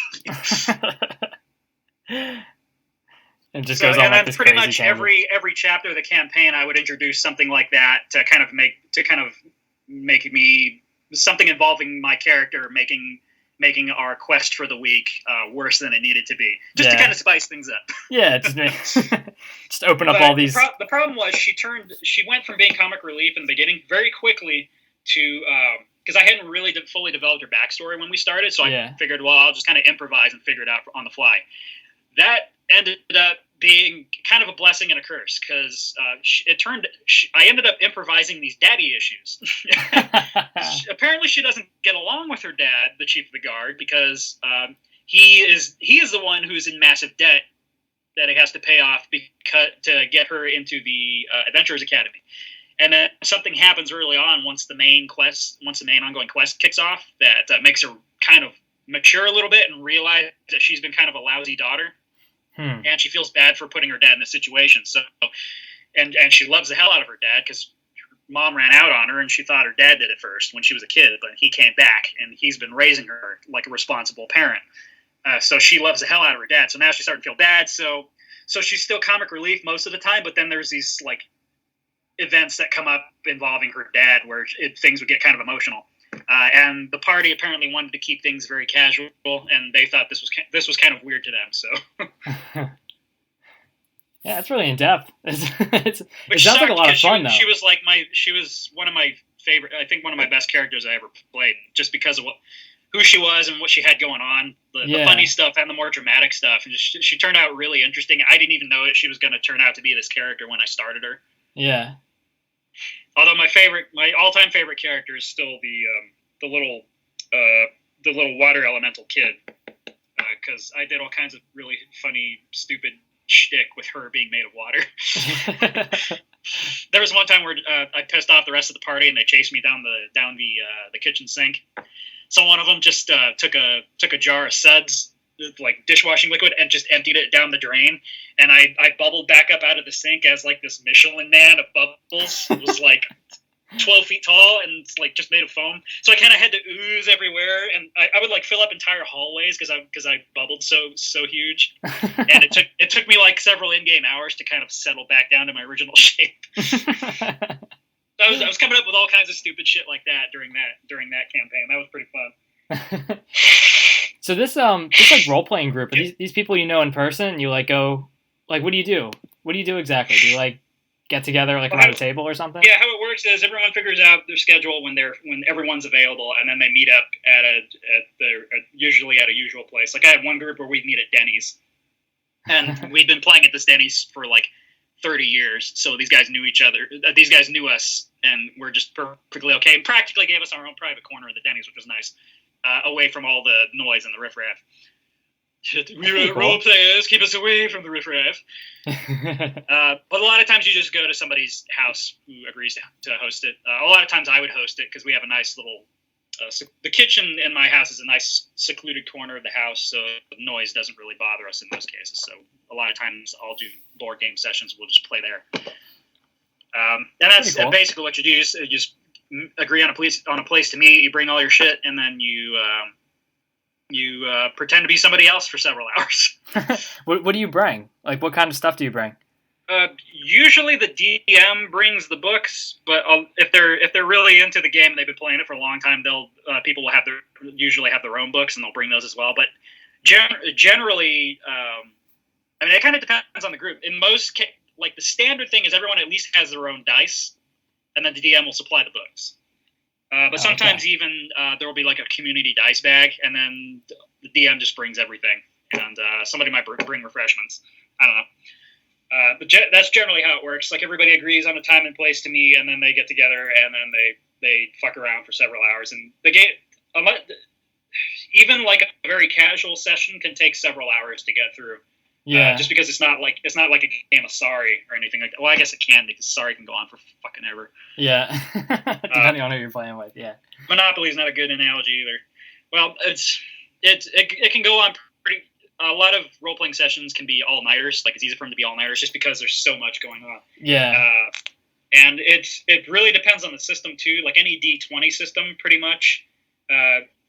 It just goes on like this pretty crazy much tangent. every chapter of the campaign, I would introduce something like that to kind of make me something involving my character, making our quest for the week worse than it needed to be, just to kind of spice things up. Yeah, just open up all these. The problem was she went from being comic relief in the beginning very quickly to because I hadn't really fully developed her backstory when we started, so I figured, well, I'll just kind of improvise and figure it out on the fly. That ended up being kind of a blessing and a curse because I ended up improvising these daddy issues. Apparently, she doesn't get along with her dad, the chief of the guard, because he is the one who's in massive debt that he has to pay off to get her into the Adventurers Academy. And then something happens early on once the main ongoing quest kicks off that makes her kind of mature a little bit and realize that she's been kind of a lousy daughter. And she feels bad for putting her dad in this situation. So, and she loves the hell out of her dad because her mom ran out on her and she thought her dad did it first when she was a kid, but he came back and he's been raising her like a responsible parent. So she loves the hell out of her dad. So now she's starting to feel bad. So she's still comic relief most of the time, but then there's these like events that come up involving her dad where things would get kind of emotional. And the party apparently wanted to keep things very casual, and they thought this was kind of weird to them. So, yeah, it's really in depth. It sounds like a lot of fun, though. She was one of my favorite. I think one of my best characters I ever played, just because of who she was and what she had going on, the funny stuff and the more dramatic stuff. And she turned out really interesting. I didn't even know that she was going to turn out to be this character when I started her. Yeah. Although my all-time favorite character is still the little water elemental kid, because I did all kinds of really funny, stupid shtick with her being made of water. There was one time where I pissed off the rest of the party and they chased me down the kitchen sink. So one of them just took a jar of suds, like dishwashing liquid, and just emptied it down the drain. And I bubbled back up out of the sink as like this Michelin man of bubbles. It was like 12 feet tall and like just made of foam. So I kind of had to ooze everywhere, and I would like fill up entire hallways because I bubbled so huge. And it took me like several in-game hours to kind of settle back down to my original shape. I was coming up with all kinds of stupid shit like that during that campaign. That was pretty fun. So this like role playing group, are these people you know in person? You like go like what do you do? What do you do exactly? Do you like get together like around a table or something? Yeah, how it works is everyone figures out their schedule when everyone's available, and then they meet up usually at a usual place. Like I had one group where we'd meet at Denny's, and we'd been playing at this Denny's for like 30 years, so these guys knew each other. These guys knew us, and we're just perfectly okay. And practically gave us our own private corner of the Denny's, which was nice, away from all the noise and the riffraff. We role players, keep us away from the riffraff. But a lot of times you just go to somebody's house who agrees to host it. A lot of times I would host it because we have a nice little. The kitchen in my house is a nice secluded corner of the house, so the noise doesn't really bother us in those cases. So a lot of times I'll do board game sessions. We'll just play there. And that's cool. Basically what you do. You just agree on a place to meet. You bring all your shit, and then you pretend to be somebody else for several hours. What do you bring? Like, what kind of stuff do you bring? Usually the DM brings the books, but if they're really into the game and they've been playing it for a long time, people will usually have their own books and they'll bring those as well. But generally, I mean, it kind of depends on the group. In most, the standard thing is everyone at least has their own dice, and then the DM will supply the books. But sometimes even there will be like a community dice bag, and then the DM just brings everything, and somebody might bring refreshments. I don't know. But that's generally how it works. Like everybody agrees on a time and place to meet, and then they get together, and then they fuck around for several hours. And the game, even like a very casual session, can take several hours to get through. Yeah. Just because it's not like a game of Sorry or anything like that. Well, I guess it can, because Sorry can go on for fucking ever. Yeah. Depending on who you're playing with, yeah. Monopoly is not a good analogy either. Well, it can go on pretty. A lot of role playing sessions can be all nighters. Like it's easy for them to be all nighters just because there's so much going on. Yeah. And it really depends on the system too. Like any D20 system, pretty much.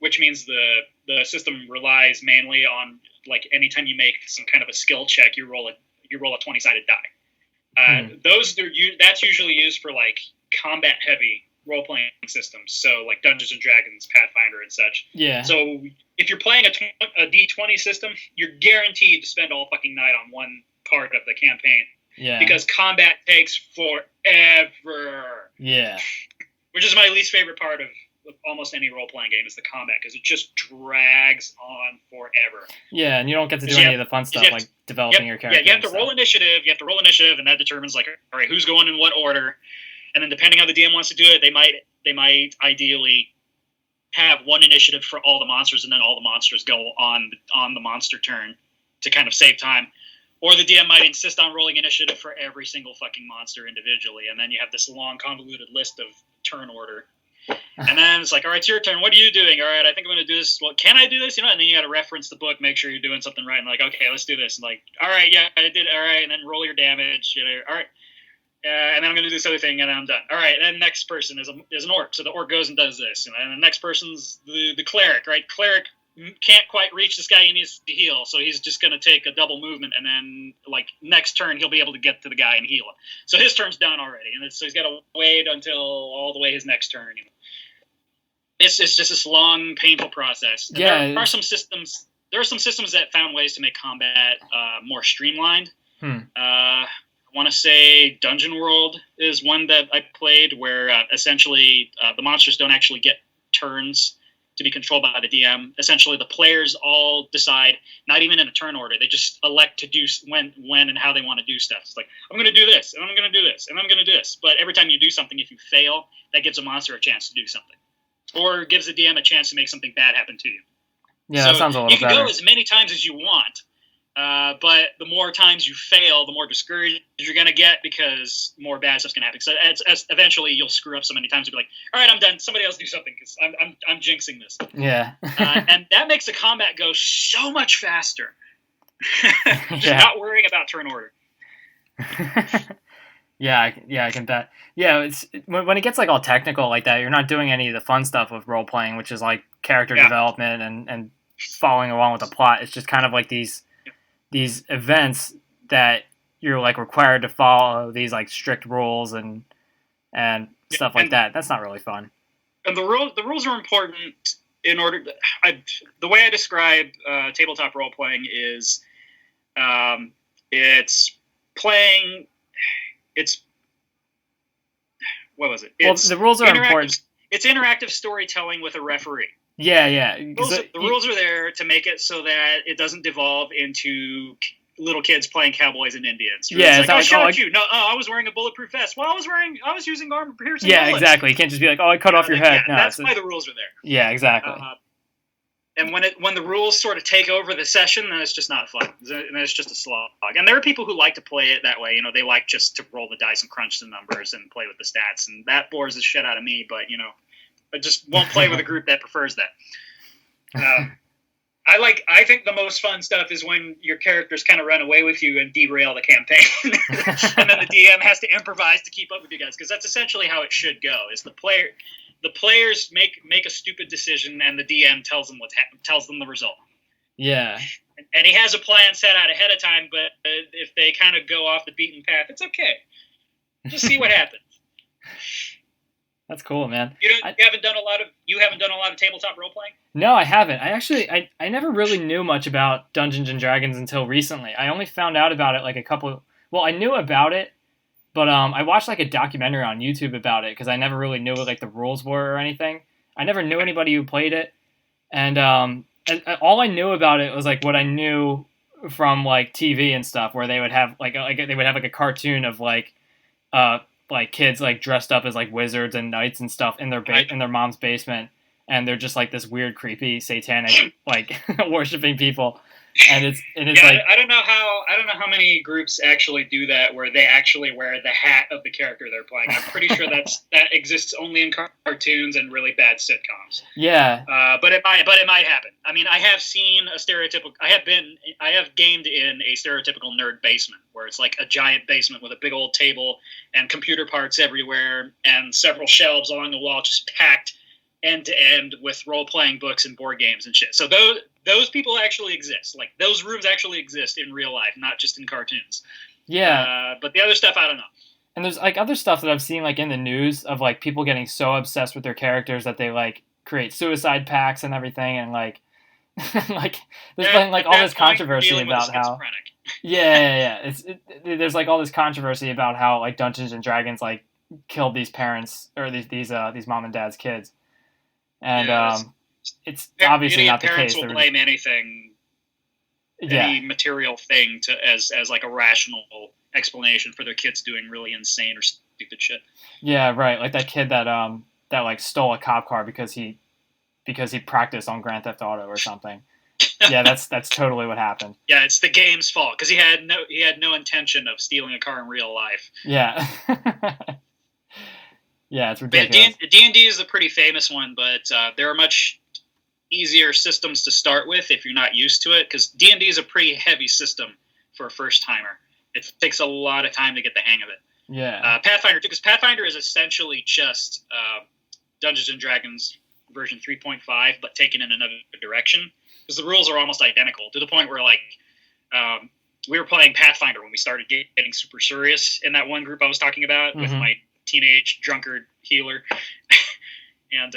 Which means the system relies mainly on, like, anytime you make some kind of a skill check, you roll a 20-sided die. That's usually used for like combat heavy role playing systems, so like Dungeons and Dragons, Pathfinder, and such. Yeah. So if you're playing a D20 system, you're guaranteed to spend all fucking night on one part of the campaign. Yeah. Because combat takes forever. Yeah. Which is my least favorite part of almost any role-playing game, is the combat, because it just drags on forever. Yeah, and you don't get to do any of the fun stuff, like developing your character. Yeah, you have to roll initiative. You have to roll initiative, and that determines, like, all right, who's going in what order. And then depending on how the DM wants to do it, they might ideally have one initiative for all the monsters, and then all the monsters go on the monster turn to kind of save time. Or the DM might insist on rolling initiative for every single fucking monster individually, and then you have this long, convoluted list of turn order. And then it's like, all right, it's your turn. What are you doing? All right, I think I'm going to do this. Well, can I do this? And then you got to reference the book, make sure you're doing something right. And like, okay, let's do this. And like, all right, yeah, I did. All right, and then roll your damage. All right. And then I'm going to do this other thing, and then I'm done. All right, and then next person is an orc. So the orc goes and does this. And then the next person's the cleric, right? Cleric can't quite reach this guy he needs to heal, so he's just going to take a double movement, and then like next turn he'll be able to get to the guy and heal him. So his turn's done already, and so he's got to wait until all the way his next turn. It's just this long, painful process. And there are some systems that found ways to make combat more streamlined. I want to say Dungeon World is one that I played, where essentially the monsters don't actually get turns to be controlled by the DM. Essentially, the players all decide, not even in a turn order, they just elect to do when and how they want to do stuff. It's like, I'm going to do this, and I'm going to do this, and I'm going to do this. But every time you do something, if you fail, that gives a monster a chance to do something. Or gives the DM a chance to make something bad happen to you. Yeah, that sounds a little better. You can go as many times as you want, but the more times you fail, the more discouraged you're going to get, because more bad stuff's going to happen. So eventually you'll screw up so many times, you'll be like, all right, I'm done. Somebody else do something, because I'm jinxing this. Yeah. And that makes the combat go so much faster. Just not worrying about turn order. Yeah, I can bet. Yeah, it's when it gets like all technical like that, you're not doing any of the fun stuff with role playing, which is like character development and following along with the plot. It's just kind of like these events that you're like required to follow these like strict rules and stuff like that. That's not really fun. And the rules are important in order. The way I describe tabletop role playing is, it's playing. What was it? The rules are important. It's interactive storytelling with a referee. Yeah. The rules are there to make it so that it doesn't devolve into little kids playing cowboys and Indians. Yeah, it's like, I shot you. No, I was wearing a bulletproof vest. Well, I was using armor piercing bullets. Exactly. You can't just be like, I cut off your head. Yeah, that's why the rules are there. Yeah, exactly. And when the rules sort of take over the session, then it's just not fun. Then it's just a slog. And there are people who like to play it that way. They like just to roll the dice and crunch the numbers and play with the stats. And that bores the shit out of me. But I just won't play with a group that prefers that. I think the most fun stuff is when your characters kind of run away with you and derail the campaign, and then the DM has to improvise to keep up with you guys, because that's essentially how it should go. Is the players make a stupid decision, and the DM tells them the result. Yeah. And he has a plan set out ahead of time, but if they kind of go off the beaten path, it's okay. Just see what happens. That's cool, man. You haven't done a lot of tabletop role playing? No, I haven't. I never really knew much about Dungeons and Dragons until recently. I only found out about it like I knew about it, But I watched like a documentary on YouTube about it because I never really knew what like the rules were or anything. I never knew anybody who played it, and all I knew about it was like what I knew from like TV and stuff, where they would have like they would have like a cartoon of like kids like dressed up as like wizards and knights and stuff in in their mom's basement, and they're just like this weird, creepy, satanic like worshiping people. And it's yeah, like I don't know how many groups actually do that where they actually wear the hat of the character they're playing. I'm pretty sure that exists only in cartoons and really bad sitcoms. Yeah. But it might happen. I mean, I have seen a stereotypical. I have gamed in a stereotypical nerd basement where it's like a giant basement with a big old table and computer parts everywhere and several shelves along the wall just packed end to end with role-playing books and board games and shit. So those people actually exist. Like, those rooms actually exist in real life, not just in cartoons. Yeah. But the other stuff, I don't know. And there's like other stuff that I've seen like in the news of like people getting so obsessed with their characters that they like create suicide pacts and everything, and like like there's been like all this controversy about how there's like all this controversy about how like Dungeons and Dragons like killed these parents or these mom and dad's kids. And it's obviously not the case. Parents will blame anything, any material thing as like a rational explanation for their kids doing really insane or stupid shit. Yeah, right. Like that kid that like stole a cop car because he practiced on Grand Theft Auto or something. Yeah, that's totally what happened. Yeah, it's the game's fault because he had no intention of stealing a car in real life. Yeah. Yeah, it's ridiculous. D&D is a pretty famous one, but there are much easier systems to start with if you're not used to it, because D&D is a pretty heavy system for a first-timer. It takes a lot of time to get the hang of it. Yeah. Pathfinder, too, because Pathfinder is essentially just Dungeons & Dragons version 3.5, but taken in another direction, because the rules are almost identical, to the point where, like, we were playing Pathfinder when we started getting super serious in that one group I was talking about with my teenage drunkard healer, and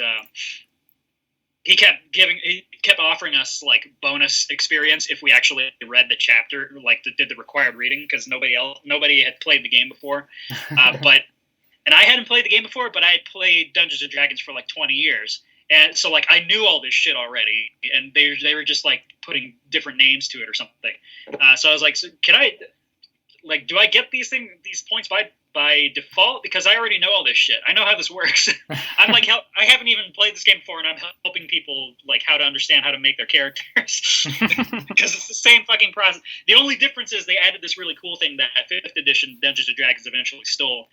he kept offering us like bonus experience if we actually read the chapter, like did the required reading, because nobody had played the game before, and I hadn't played the game before, but I had played Dungeons and Dragons for like 20 years, and so like I knew all this shit already, and they were just like putting different names to it or something. So I was like, so can I, like, do I get these points by default, because I already know all this shit. I know how this works. I'm like, I haven't even played this game before, and I'm helping people like how to understand how to make their characters, because it's the same fucking process. The only difference is they added this really cool thing that 5th edition Dungeons and Dragons eventually stole,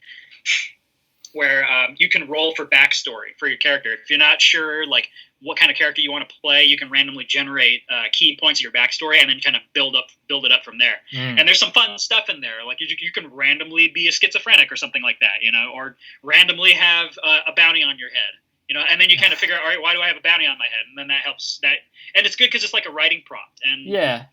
where you can roll for backstory for your character. If you're not sure like what kind of character you want to play, you can randomly generate key points of your backstory and then kind of build it up from there. And there's some fun stuff in there. Like you can randomly be a schizophrenic or something like that, you know, or randomly have a bounty on your head, you know, and then you kind of figure out, all right, why do I have a bounty on my head? And then that helps that. And it's good because it's like a writing prompt. And yeah,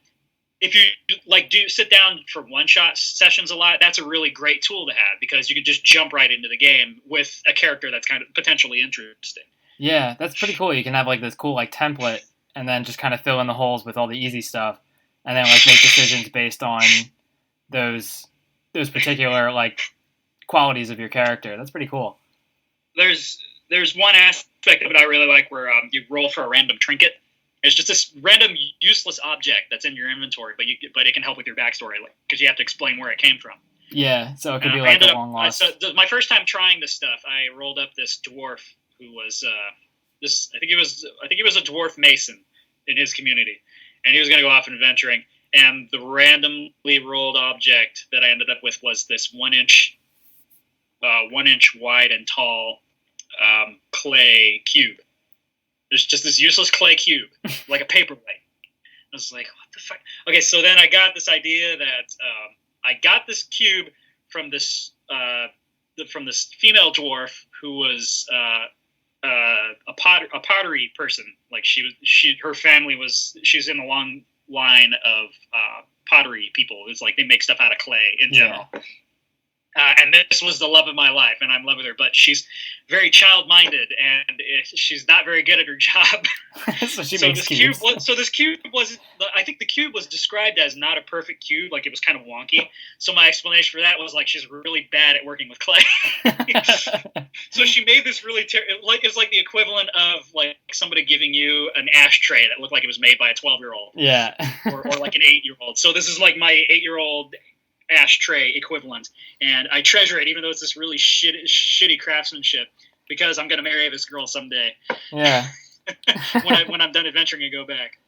if you like do sit down for one-shot sessions a lot, that's a really great tool to have, because you can just jump right into the game with a character that's kind of potentially interesting. Yeah, that's pretty cool. You can have like this cool like template and then just kind of fill in the holes with all the easy stuff, and then like make decisions based on those particular like qualities of your character. That's pretty cool. There's one aspect of it I really like where you roll for a random trinket. It's just this random useless object that's in your inventory, but it can help with your backstory, like, because you have to explain where it came from. Yeah, so it could be like a long lost. So my first time trying this stuff, I rolled up this dwarf who was I think he was a dwarf mason in his community, and he was going to go off adventuring. And the randomly rolled object that I ended up with was this 1 inch wide and tall clay cube. There's just this useless clay cube, like a paperweight. I was like, what the fuck? Okay, so then I got this idea that I got this cube from this female dwarf who was a pottery person. Like her family she's in a long line of pottery people. It's like they make stuff out of clay in general. And this was the love of my life, and I'm in love with her. But she's very child-minded, and she's not very good at her job. So she makes cubes. This cube was, I think the cube was described as not a perfect cube, like it was kind of wonky. So my explanation for that was like she's really bad at working with clay. So she made this really it's like the equivalent of like somebody giving you an ashtray that looked like it was made by a 12-year-old. Yeah. or like an 8-year-old. So this is like my 8-year-old ashtray equivalent, and I treasure it, even though it's this really shitty craftsmanship, because I'm gonna marry this girl someday. Yeah. when I'm done adventuring and go back.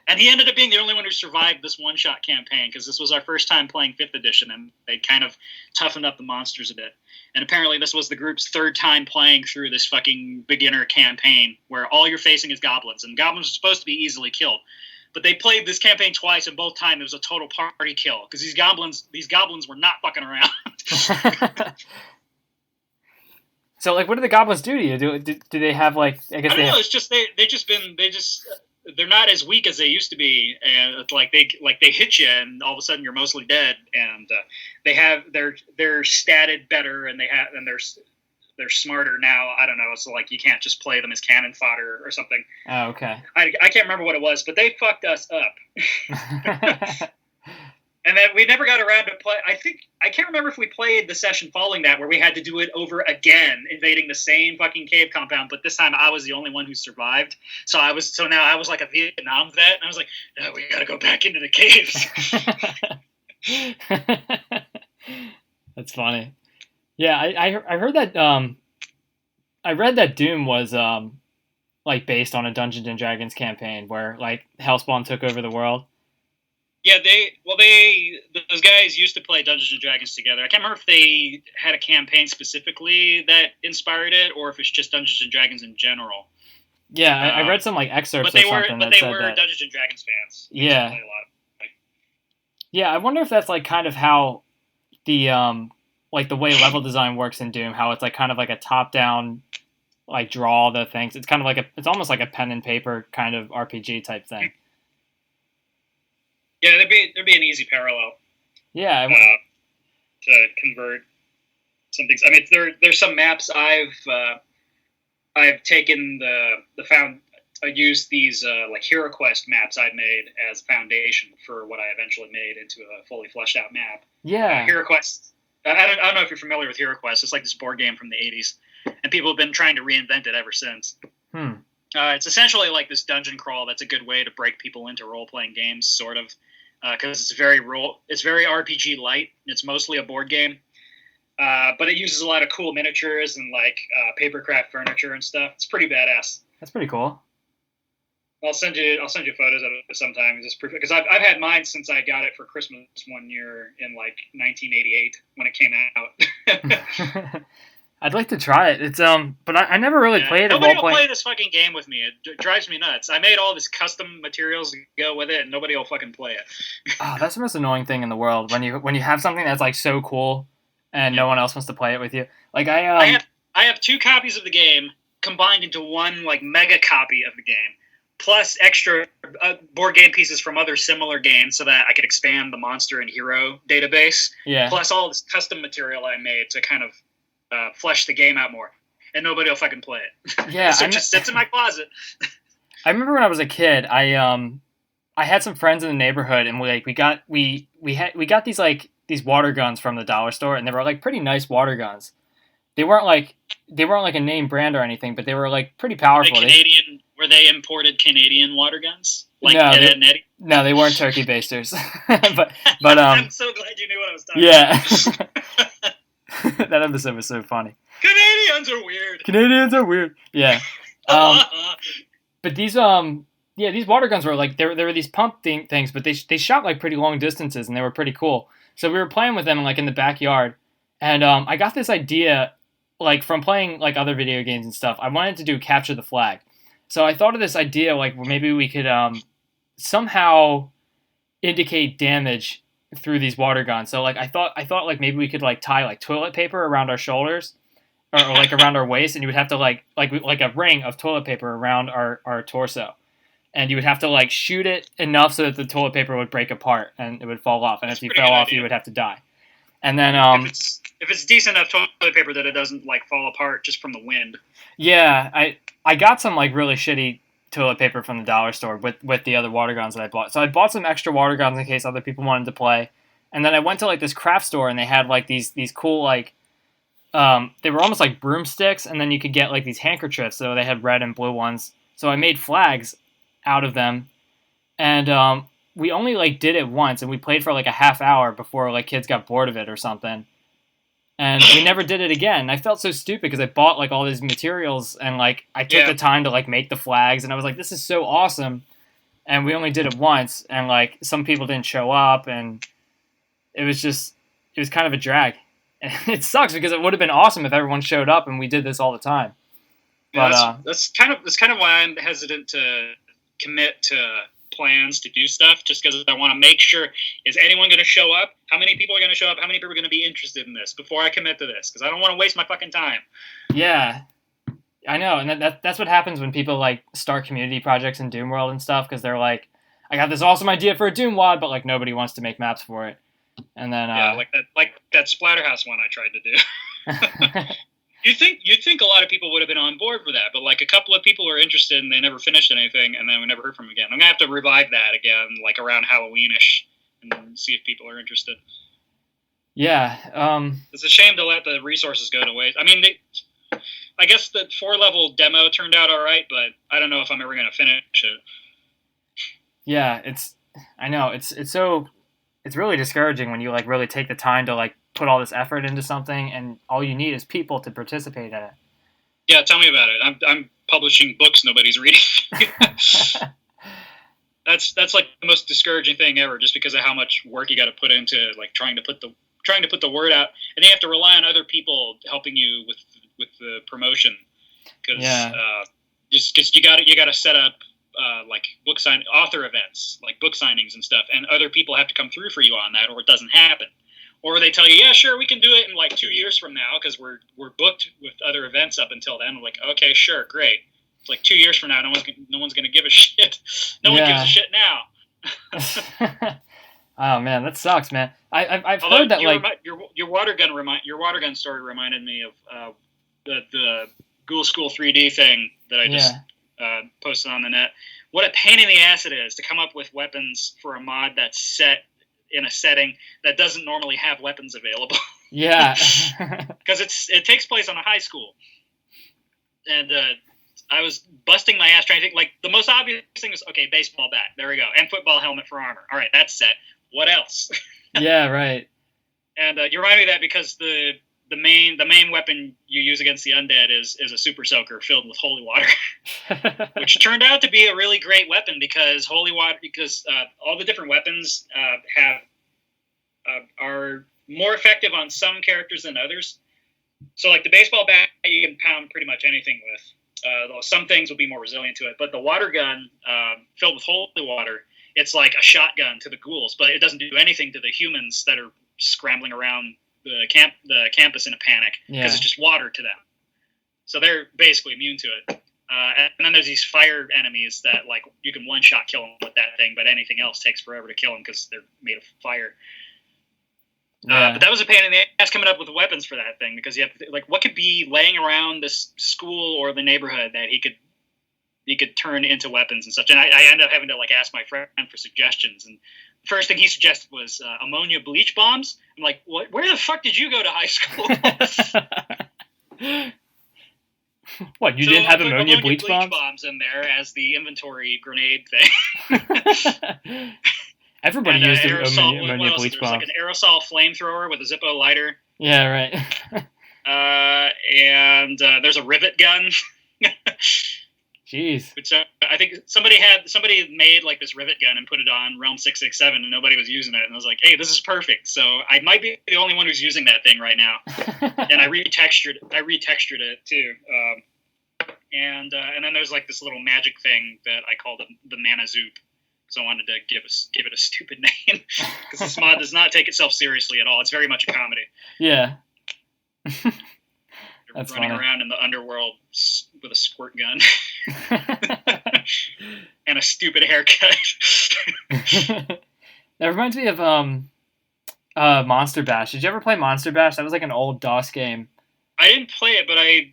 And he ended up being the only one who survived this one-shot campaign, because this was our first time playing 5th edition, and they kind of toughened up the monsters a bit. And apparently this was the group's 3rd time playing through this fucking beginner campaign, where all you're facing is goblins, and goblins are supposed to be easily killed. But they played this campaign twice, and both times it was a total party kill, because these goblins were not fucking around. So, like, what do the goblins do to you? Do they have, like, I guess I don't know. It's just they're not as weak as they used to be, and it's like they hit you, and all of a sudden you're mostly dead. And they're statted better, and they're smarter now. I don't know. So like you can't just play them as cannon fodder or something. Oh, okay. I can't remember what it was, but they fucked us up. And then we never got around to play. I can't remember if we played the session following that where we had to do it over again, invading the same fucking cave compound. But this time I was the only one who survived. So now I was like a Vietnam vet, and I was like, no, we got to go back into the caves. That's funny. Yeah, I heard that. I read that Doom was like based on a Dungeons and Dragons campaign where like Hellspawn took over the world. Yeah, those guys used to play Dungeons and Dragons together. I can't remember if they had a campaign specifically that inspired it, or if it's just Dungeons and Dragons in general. Yeah, I read some like excerpts or something that said that. But they were Dungeons and Dragons fans. Yeah. Yeah, I wonder if that's like kind of how the like the way level design works in Doom, how it's like kind of like a top-down like draw the things. It's kind of like it's almost like a pen and paper kind of RPG type thing. Yeah, there'd be an easy parallel. Yeah. To convert some things. I mean, there's some maps I've taken I used these like HeroQuest maps I've made as foundation for what I eventually made into a fully fleshed out map. Yeah. HeroQuest. I don't know if you're familiar with HeroQuest. It's like this board game from the 80s, and people have been trying to reinvent it ever since. It's essentially like this dungeon crawl. That's a good way to break people into role-playing games, sort of, because it's very RPG light. It's mostly a board game, but it uses a lot of cool miniatures and like papercraft furniture and stuff. It's pretty badass. That's pretty cool. I'll send you photos of it sometime, because I've had mine since I got it for Christmas one year in like 1988 when it came out. I'd like to try it. It's but I never really played a role Nobody will playing. play this fucking game with me. It drives me nuts. I made all this custom materials to go with it, and nobody will fucking play it. Oh, that's the most annoying thing in the world when you have something that's like so cool and no one else wants to play it with you. Like I have 2 copies of the game combined into one like mega copy of the game, plus extra board game pieces from other similar games, so that I could expand the monster and hero database. Yeah. Plus all this custom material I made to kind of flesh the game out more, and nobody will fucking play it. Yeah, so it just sits in my closet. I remember when I was a kid, I had some friends in the neighborhood, and we got these water guns from the dollar store, and they were like pretty nice water guns. They weren't like a name brand or anything, but they were like pretty powerful. Were they imported Canadian water guns? Like No, they weren't turkey basters. but I'm so glad you knew what I was talking about. That episode was so funny. Canadians are weird. Yeah. But these water guns were like there were these pump things, but they shot like pretty long distances, and they were pretty cool. So we were playing with them like in the backyard, and I got this idea like from playing like other video games and stuff. I wanted to do capture the flag. So I thought of this idea like where maybe we could somehow indicate damage through these water guns. So like I thought like maybe we could like tie like toilet paper around our shoulders or like around our waist, and you would have to like a ring of toilet paper around our torso, and you would have to like shoot it enough so that the toilet paper would break apart and it would fall off, and if you fell off you would have to die. And then if it's decent enough toilet paper that it doesn't like fall apart just from the wind. Yeah, I got some like really shitty toilet paper from the dollar store with the other water guns that I bought. So I bought some extra water guns in case other people wanted to play. And then I went to like this craft store and they had like these cool like they were almost like broomsticks, and then you could get like these handkerchiefs. So they had red and blue ones. So I made flags out of them, and we only like did it once, and we played for like a half hour before like kids got bored of it or something. And we never did it again. I felt so stupid because I bought like all these materials and like I took the time to like make the flags, and I was like, this is so awesome. And we only did it once, and like some people didn't show up, and it was kind of a drag. And it sucks because it would have been awesome if everyone showed up and we did this all the time. But that's kind of why I'm hesitant to commit to plans to do stuff, just because I want to make sure, is anyone going to show up? How many people are going to show up? How many people are going to be interested in this before I commit to this? Because I don't want to waste my fucking time. Yeah, I know, and that's what happens when people like start community projects in Doom World and stuff, because they're like, I got this awesome idea for a Doom WOD, but like nobody wants to make maps for it. And then like that splatterhouse one I tried to do. You'd think a lot of people would have been on board for that, but like a couple of people were interested and they never finished anything, and then we never heard from them again. I'm gonna have to revive that again, like around Halloweenish, and see if people are interested. Yeah, it's a shame to let the resources go to waste. I mean, I guess the 4-level demo turned out all right, but I don't know if I'm ever gonna finish it. Yeah, I know it's really discouraging when you like really take the time to like put all this effort into something, and all you need is people to participate in it. Yeah, tell me about it. I'm publishing books nobody's reading. That's like the most discouraging thing ever, just because of how much work you got to put into like trying to put the word out, and then you have to rely on other people helping you with the promotion. Because just because you got to set up like author events, like book signings and stuff, and other people have to come through for you on that, or it doesn't happen. Or they tell you, yeah, sure, we can do it in like 2 years from now because we're booked with other events up until then. I'm like, okay, sure, great. It's like 2 years from now, no one's gonna give a shit. No one gives a shit now. Oh man, that sucks, man. I've heard that your water gun story reminded me of the Ghoul School 3D thing that I just posted on the net. What a pain in the ass it is to come up with weapons for a mod that's set in a setting that doesn't normally have weapons available. Yeah. Because it takes place on a high school. And I was busting my ass trying to think, like, the most obvious thing is, okay, baseball bat, there we go, and football helmet for armor. All right, that's set. What else? Yeah, right. And you remind me of that because the main weapon you use against the undead is a super soaker filled with holy water, which turned out to be a really great weapon because all the different weapons are more effective on some characters than others. So like the baseball bat, you can pound pretty much anything with. Though some things will be more resilient to it, but the water gun filled with holy water, it's like a shotgun to the ghouls, but it doesn't do anything to the humans that are scrambling around the campus in a panic because it's just water to them. So they're basically immune to it. And then there's these fire enemies that like you can one-shot kill them with that thing, but anything else takes forever to kill them because they're made of fire. But that was a pain in the ass coming up with weapons for that thing because you have to, like, what could be laying around this school or the neighborhood that he could turn into weapons and such. And I ended up having to like ask my friend for suggestions. And the first thing he suggested was ammonia bleach bombs. I'm like, what? Where the fuck did you go to high school? What, you didn't have ammonia bleach bombs in there as the inventory grenade thing. Everybody used ammonia bleach bombs. Like an aerosol flamethrower with a Zippo lighter. Yeah, right. And there's a rivet gun. Jeez. Which I think somebody made like this rivet gun and put it on Realm 667 and nobody was using it. And I was like, hey, this is perfect. So I might be the only one who's using that thing right now. And I retextured it too. And then there's like this little magic thing that I call the Mana Zoop. So I wanted to give it a stupid name because this mod does not take itself seriously at all. It's very much a comedy. Yeah. That's running around in the underworld with a squirt gun and a stupid haircut. That reminds me of Monster Bash. Did you ever play Monster Bash? That was like an old DOS game. I didn't play it, but I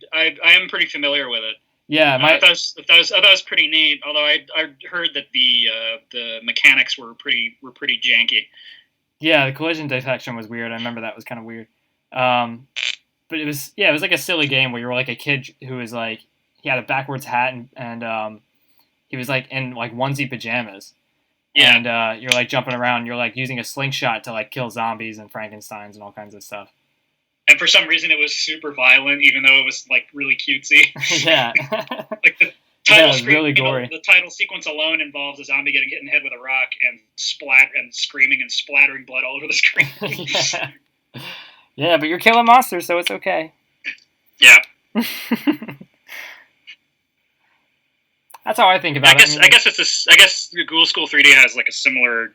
am pretty familiar with it. Yeah, I thought it was pretty neat. Although I heard that the mechanics were pretty janky. Yeah, the collision detection was weird. I remember that was kind of weird. But it was like a silly game where you were like a kid who was like, he had a backwards hat and he was like in like onesie pajamas. Yeah. And you're like jumping around. You're like using a slingshot to like kill zombies and Frankensteins and all kinds of stuff. And for some reason, it was super violent, even though it was like really cutesy. Yeah. Like the title screen, really gory. The title sequence alone involves a zombie getting hit in the head with a rock and screaming and splattering blood all over the screen. Yeah. Yeah, but you're killing monsters, so it's okay. Yeah. That's how I think about it. I guess the Ghoul School 3D has like a similar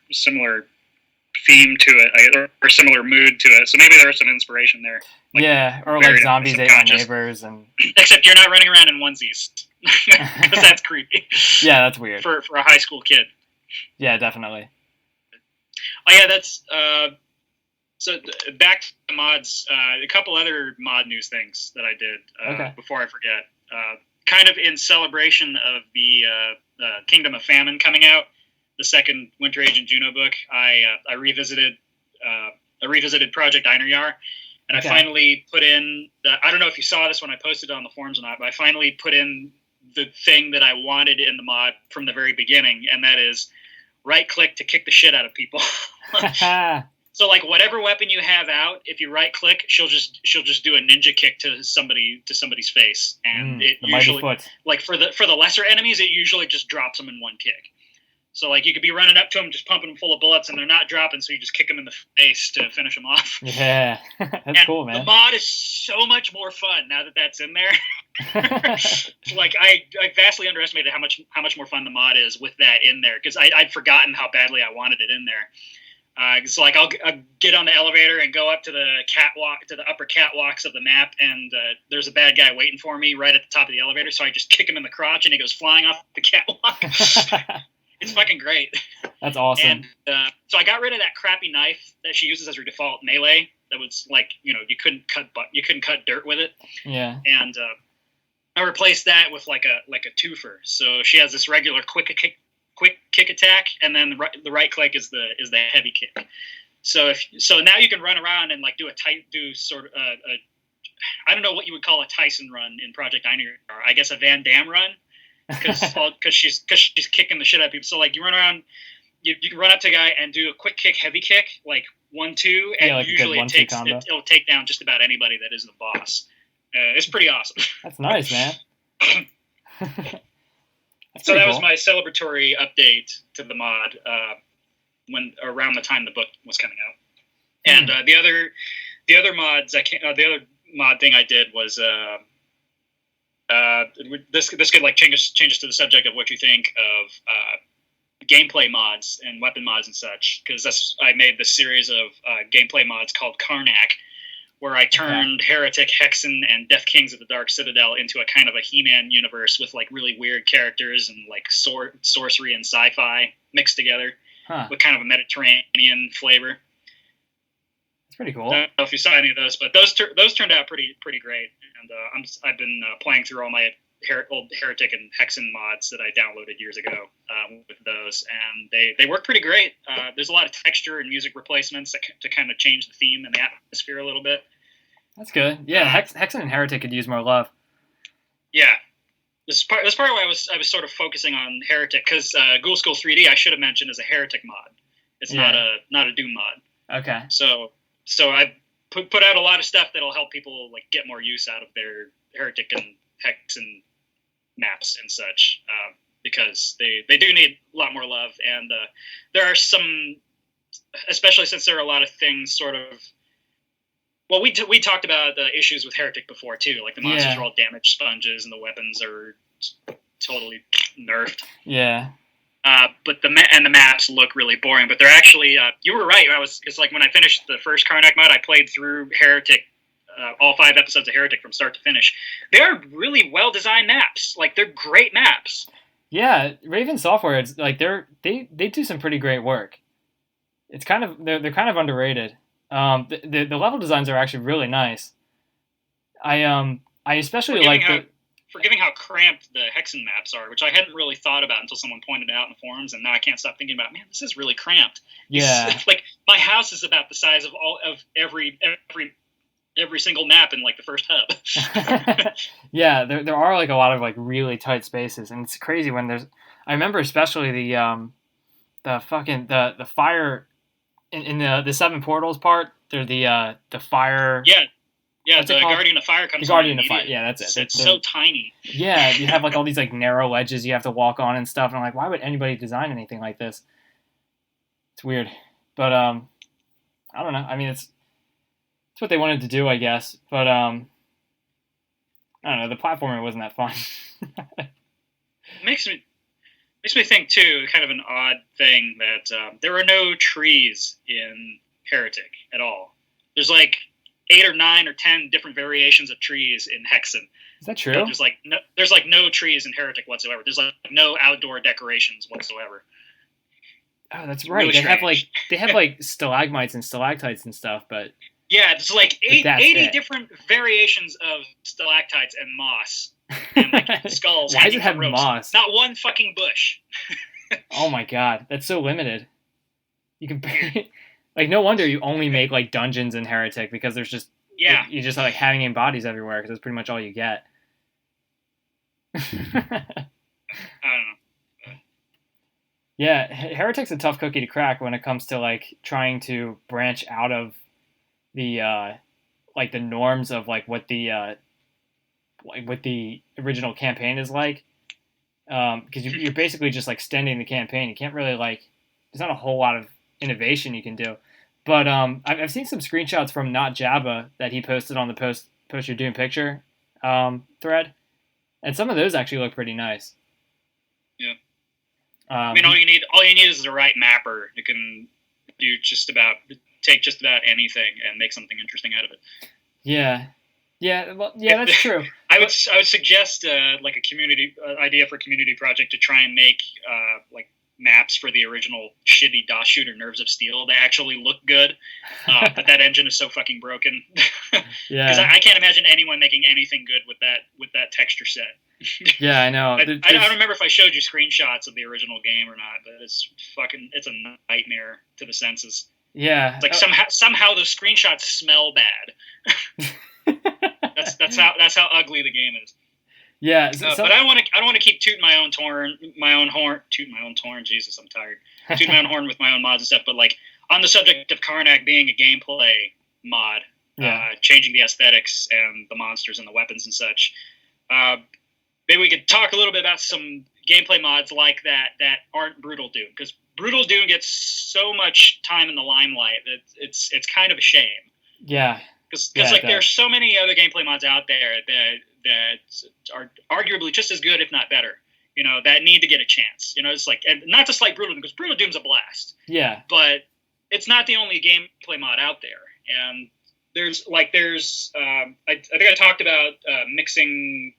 theme to it, or similar mood to it. So maybe there's some inspiration there. Like, yeah, or like zombies ate my neighbors, and except you're not running around in onesies because that's creepy. Yeah, that's weird for a high school kid. Yeah, definitely. Oh yeah, that's so back to the mods. A couple other mod news things that I did before I forget. Kind of in celebration of the Kingdom of Famine coming out, the second Winter Agent Juno book, I revisited Project Einherjar, and I finally put in I don't know if you saw this when I posted it on the forums or not, but I finally put in the thing that I wanted in the mod from the very beginning, and that is right click to kick the shit out of people. So like whatever weapon you have out, if you right click, she'll just do a ninja kick to somebody's face, and it usually like for the lesser enemies, it usually just drops them in one kick. So like you could be running up to them, just pumping them full of bullets, and they're not dropping, so you just kick them in the face to finish them off. Yeah, that's cool, man. The mod is so much more fun now that that's in there. Like I vastly underestimated how much more fun the mod is with that in there, because I'd forgotten how badly I wanted it in there. So like I'll get on the elevator and go up to the upper catwalks of the map, and there's a bad guy waiting for me right at the top of the elevator. So I just kick him in the crotch, and he goes flying off the catwalk. It's fucking great. That's awesome. And so I got rid of that crappy knife that she uses as her default melee. That was like, you couldn't cut dirt with it. Yeah. And I replaced that with like a twofer. So she has this regular quick kick attack, and then the right click is the heavy kick. So now you can run around and like do sort of I don't know what you would call a Tyson run in Project Einherjar. I guess a Van Damme run, because she's kicking the shit out of people. So like you run around, you can run up to a guy and do a quick kick, heavy kick, like 1-2, and like usually it'll take down just about anybody that is the boss. It's pretty awesome. That's nice, man. So that was my celebratory update to the mod when around the time the book was coming out. And the other mod thing I did was this could like change to the subject of what you think of gameplay mods and weapon mods and such, because I made this series of gameplay mods called Karnak, where I turned Heretic, Hexen, and Death Kings of the Dark Citadel into a kind of a He-Man universe with like really weird characters and like sorcery and sci-fi mixed together with kind of a Mediterranean flavor. That's pretty cool. I don't know if you saw any of those, but those turned out pretty great. And I've been playing through all my old Heretic and Hexen mods that I downloaded years ago with those, and they work pretty great. There's a lot of texture and music replacements to kind of change the theme and the atmosphere a little bit. That's good. Yeah, Hexen and Heretic could use more love. Yeah, this is part why I was sort of focusing on Heretic, because Ghoul School 3D I should have mentioned is a Heretic mod. It's not a Doom mod. Okay. So I put out a lot of stuff that'll help people like get more use out of their Heretic and Hexen maps and such, because they do need a lot more love, and there are some, especially since there are a lot of things sort of, well, we talked about the issues with Heretic before too, like the monsters are all damage sponges and the weapons are totally nerfed. Yeah. But the maps look really boring, but they're actually, you were right. It's like when I finished the first Karnak mod, I played through Heretic, all 5 episodes of Heretic from start to finish. They're really well-designed maps. Like, they're great maps. Yeah, Raven Software, it's like they do some pretty great work. It's kind of they're kind of underrated. The level designs are actually really nice. I especially like forgiving how cramped the Hexen maps are, which I hadn't really thought about until someone pointed it out in the forums, and now I can't stop thinking about, man, this is really cramped. Yeah. Like, my house is about the size of every single map in, like, the first hub. Yeah, there are, like, a lot of, like, really tight spaces, and it's crazy when there's... I remember especially the fire... In the Seven Portals part, there's the fire... Yeah, the Guardian of Fire comes. The Guardian of Fire, yeah, that's it. It's so tiny. Yeah, you have like all these like narrow ledges you have to walk on and stuff, and I'm like, why would anybody design anything like this? It's weird, but I don't know. I mean, it's what they wanted to do, I guess. But I don't know. The platforming wasn't that fun. makes me think too. Kind of an odd thing that there are no trees in Heretic at all. There's like 8 or 9 or 10 different variations of trees in Hexen. Is that true? There's like no trees in Heretic whatsoever. There's like no outdoor decorations whatsoever. Oh, that's right. Really they have like stalagmites and stalactites and stuff, but yeah, it's like 80 different variations of stalactites and moss and like skulls. Why does it have moss? Not one fucking bush. Oh my god, that's so limited. You can. Like, no wonder you only make, like, dungeons in Heretic, because there's just... Yeah. You just have, like, hanging bodies everywhere, because that's pretty much all you get. I don't know. Yeah, Heretic's a tough cookie to crack when it comes to, like, trying to branch out of the, like, the norms of, like, what the original campaign is like. Because you're basically just, like, extending the campaign. You can't really, like... There's not a whole lot of innovation you can do. But I've seen some screenshots from Not Jabba that he posted on the post your Doom picture thread, and some of those actually look pretty nice. Yeah. I mean, all you need is the right mapper who can take just about anything and make something interesting out of it. Yeah. Yeah. Well, yeah, that's true. I would suggest like a community idea for a community project to try and make like maps for the original shitty DOS shooter Nerves of Steel that actually look good, but that engine is so fucking broken. Yeah, because I can't imagine anyone making anything good with that texture set. Yeah, I know. I don't remember if I showed you screenshots of the original game or not, but it's a nightmare to the senses. Yeah, it's like somehow those screenshots smell bad. that's how ugly the game is. Yeah, but I don't want to keep tooting my own horn. Jesus, I'm tired. Tooting my own horn with my own mods and stuff. But like on the subject of Karnak being a gameplay mod, changing the aesthetics and the monsters and the weapons and such, maybe we could talk a little bit about some gameplay mods like that aren't Brutal Doom, because Brutal Doom gets so much time in the limelight that it's kind of a shame. Yeah. Because like there's so many other gameplay mods out there that are arguably just as good, if not better. You know, that need to get a chance. You know, it's like, and not to slight Brutal Doom, because Brutal Doom's a blast. Yeah. But it's not the only gameplay mod out there. And there's I think I talked about mixing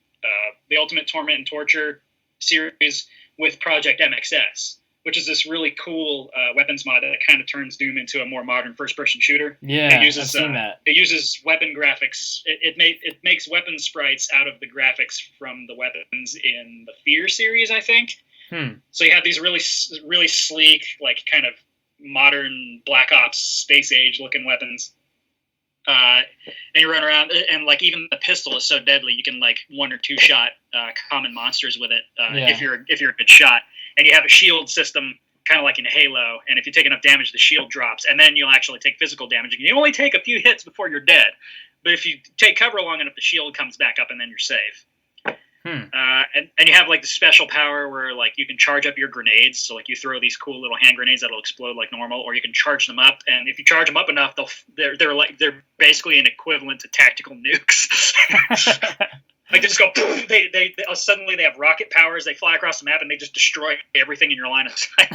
the Ultimate Torment and Torture series with Project MXS, which is this really cool weapons mod that kind of turns Doom into a more modern first-person shooter. Yeah, I've seen that. It uses weapon graphics. It makes weapon sprites out of the graphics from the weapons in the Fear series, I think. So you have these really, really sleek, like kind of modern Black Ops space age looking weapons. And you run around, and like even the pistol is so deadly, you can like 1 or 2 shot common monsters with it if you're a good shot. And you have a shield system, kind of like in Halo, and if you take enough damage, the shield drops, and then you'll actually take physical damage. You only take a few hits before you're dead, but if you take cover long enough, the shield comes back up, and then you're safe. And you have like the special power where like you can charge up your grenades, so like you throw these cool little hand grenades that'll explode like normal, or you can charge them up, and if you charge them up enough, they're basically an equivalent to tactical nukes. Like they just go, they suddenly they have rocket powers. They fly across the map and they just destroy everything in your line of sight.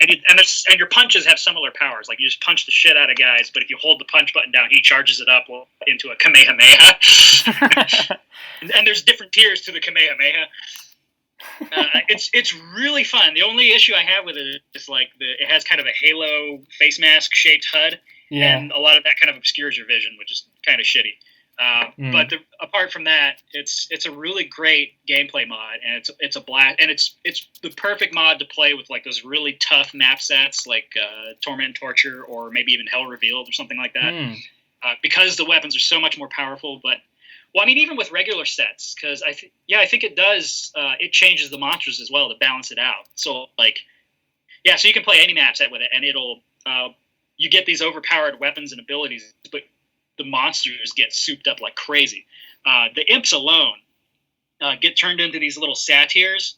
and your punches have similar powers. Like you just punch the shit out of guys, but if you hold the punch button down, he charges it up into a Kamehameha. and there's different tiers to the Kamehameha. It's really fun. The only issue I have with it is like it has kind of a Halo face mask shaped HUD, Yeah. And a lot of that kind of obscures your vision, which is kind of shitty. But apart from that, it's a really great gameplay mod, and it's a blast, and it's the perfect mod to play with like those really tough map sets like Torment and Torture, or maybe even Hell Revealed or something like that, because the weapons are so much more powerful. But well, I mean, even with regular sets, because I think it does. It changes the monsters as well to balance it out. So like, yeah, so you can play any map set with it, and it'll you get these overpowered weapons and abilities, but the monsters get souped up like crazy. The imps alone get turned into these little satyrs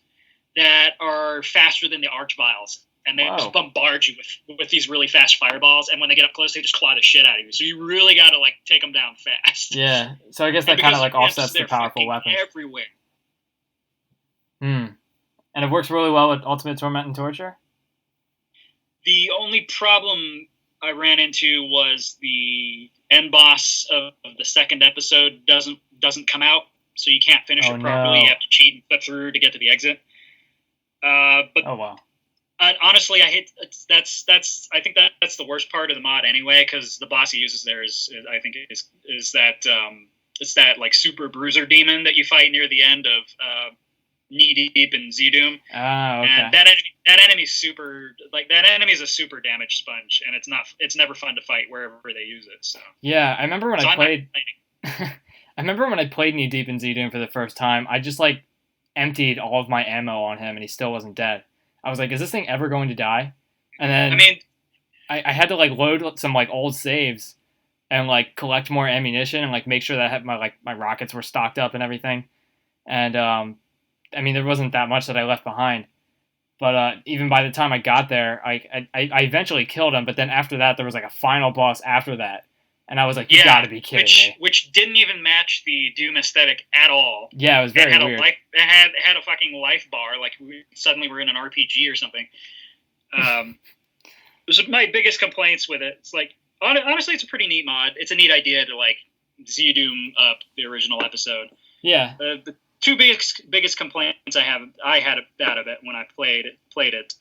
that are faster than the archviles, and they just bombard you with these really fast fireballs. And when they get up close, they just claw the shit out of you. So you really got to like take them down fast. Yeah. So I guess that kind of like offsets the powerful weapons. Everywhere. And it works really well with Ultimate Torment and Torture. The only problem I ran into was the end boss of the second episode doesn't come out, so you can't finish it properly. No. You have to cheat and flip through to get to the exit. But honestly, I think that's the worst part of the mod anyway, because the boss he uses there is that like super bruiser demon that you fight near the end of Knee Deep in Z-Doom. Okay. And that enemy's super, like, that enemy's a super damage sponge, and it's never fun to fight wherever they use it. So yeah, I remember when I played Knee Deep in Z-Doom for the first time, I just like emptied all of my ammo on him and he still wasn't dead. I was like, is this thing ever going to die? And then I had to like load some like old saves and like collect more ammunition and like make sure that I had my rockets were stocked up and everything. And I mean, there wasn't that much that I left behind. But even by the time I got there, I eventually killed him. But then after that, there was like a final boss after that. And I was like, you gotta be kidding me. Which didn't even match the Doom aesthetic at all. Yeah, it was very weird. It had a fucking life bar, like suddenly we're in an RPG or something. It was my biggest complaints with it. It's like, honestly, it's a pretty neat mod. It's a neat idea to like Z-Doom up the original episode. Yeah. The two biggest complaints I had about it when I played it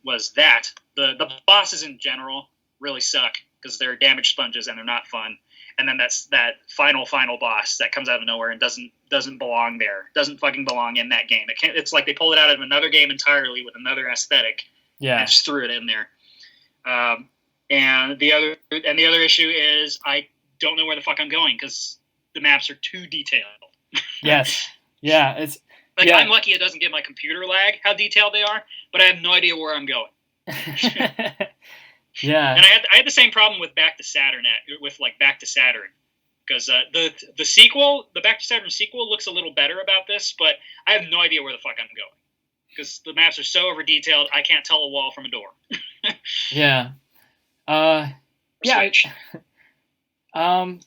was that the bosses in general really suck because they're damage sponges and they're not fun. And then that's that final boss that comes out of nowhere and doesn't belong there. Doesn't fucking belong in that game. It's like they pulled it out of another game entirely with another aesthetic. Yeah. And just threw it in there. And the other issue is I don't know where the fuck I'm going because the maps are too detailed. Yes. Yeah. It's like I'm lucky it doesn't get my computer lag how detailed they are, but I have no idea where I'm going. Yeah. And I had the same problem with Back to Saturn because the sequel, the Back to Saturn sequel, looks a little better about this, but I have no idea where the fuck I'm going because the maps are so over detailed. I can't tell a wall from a door. Yeah.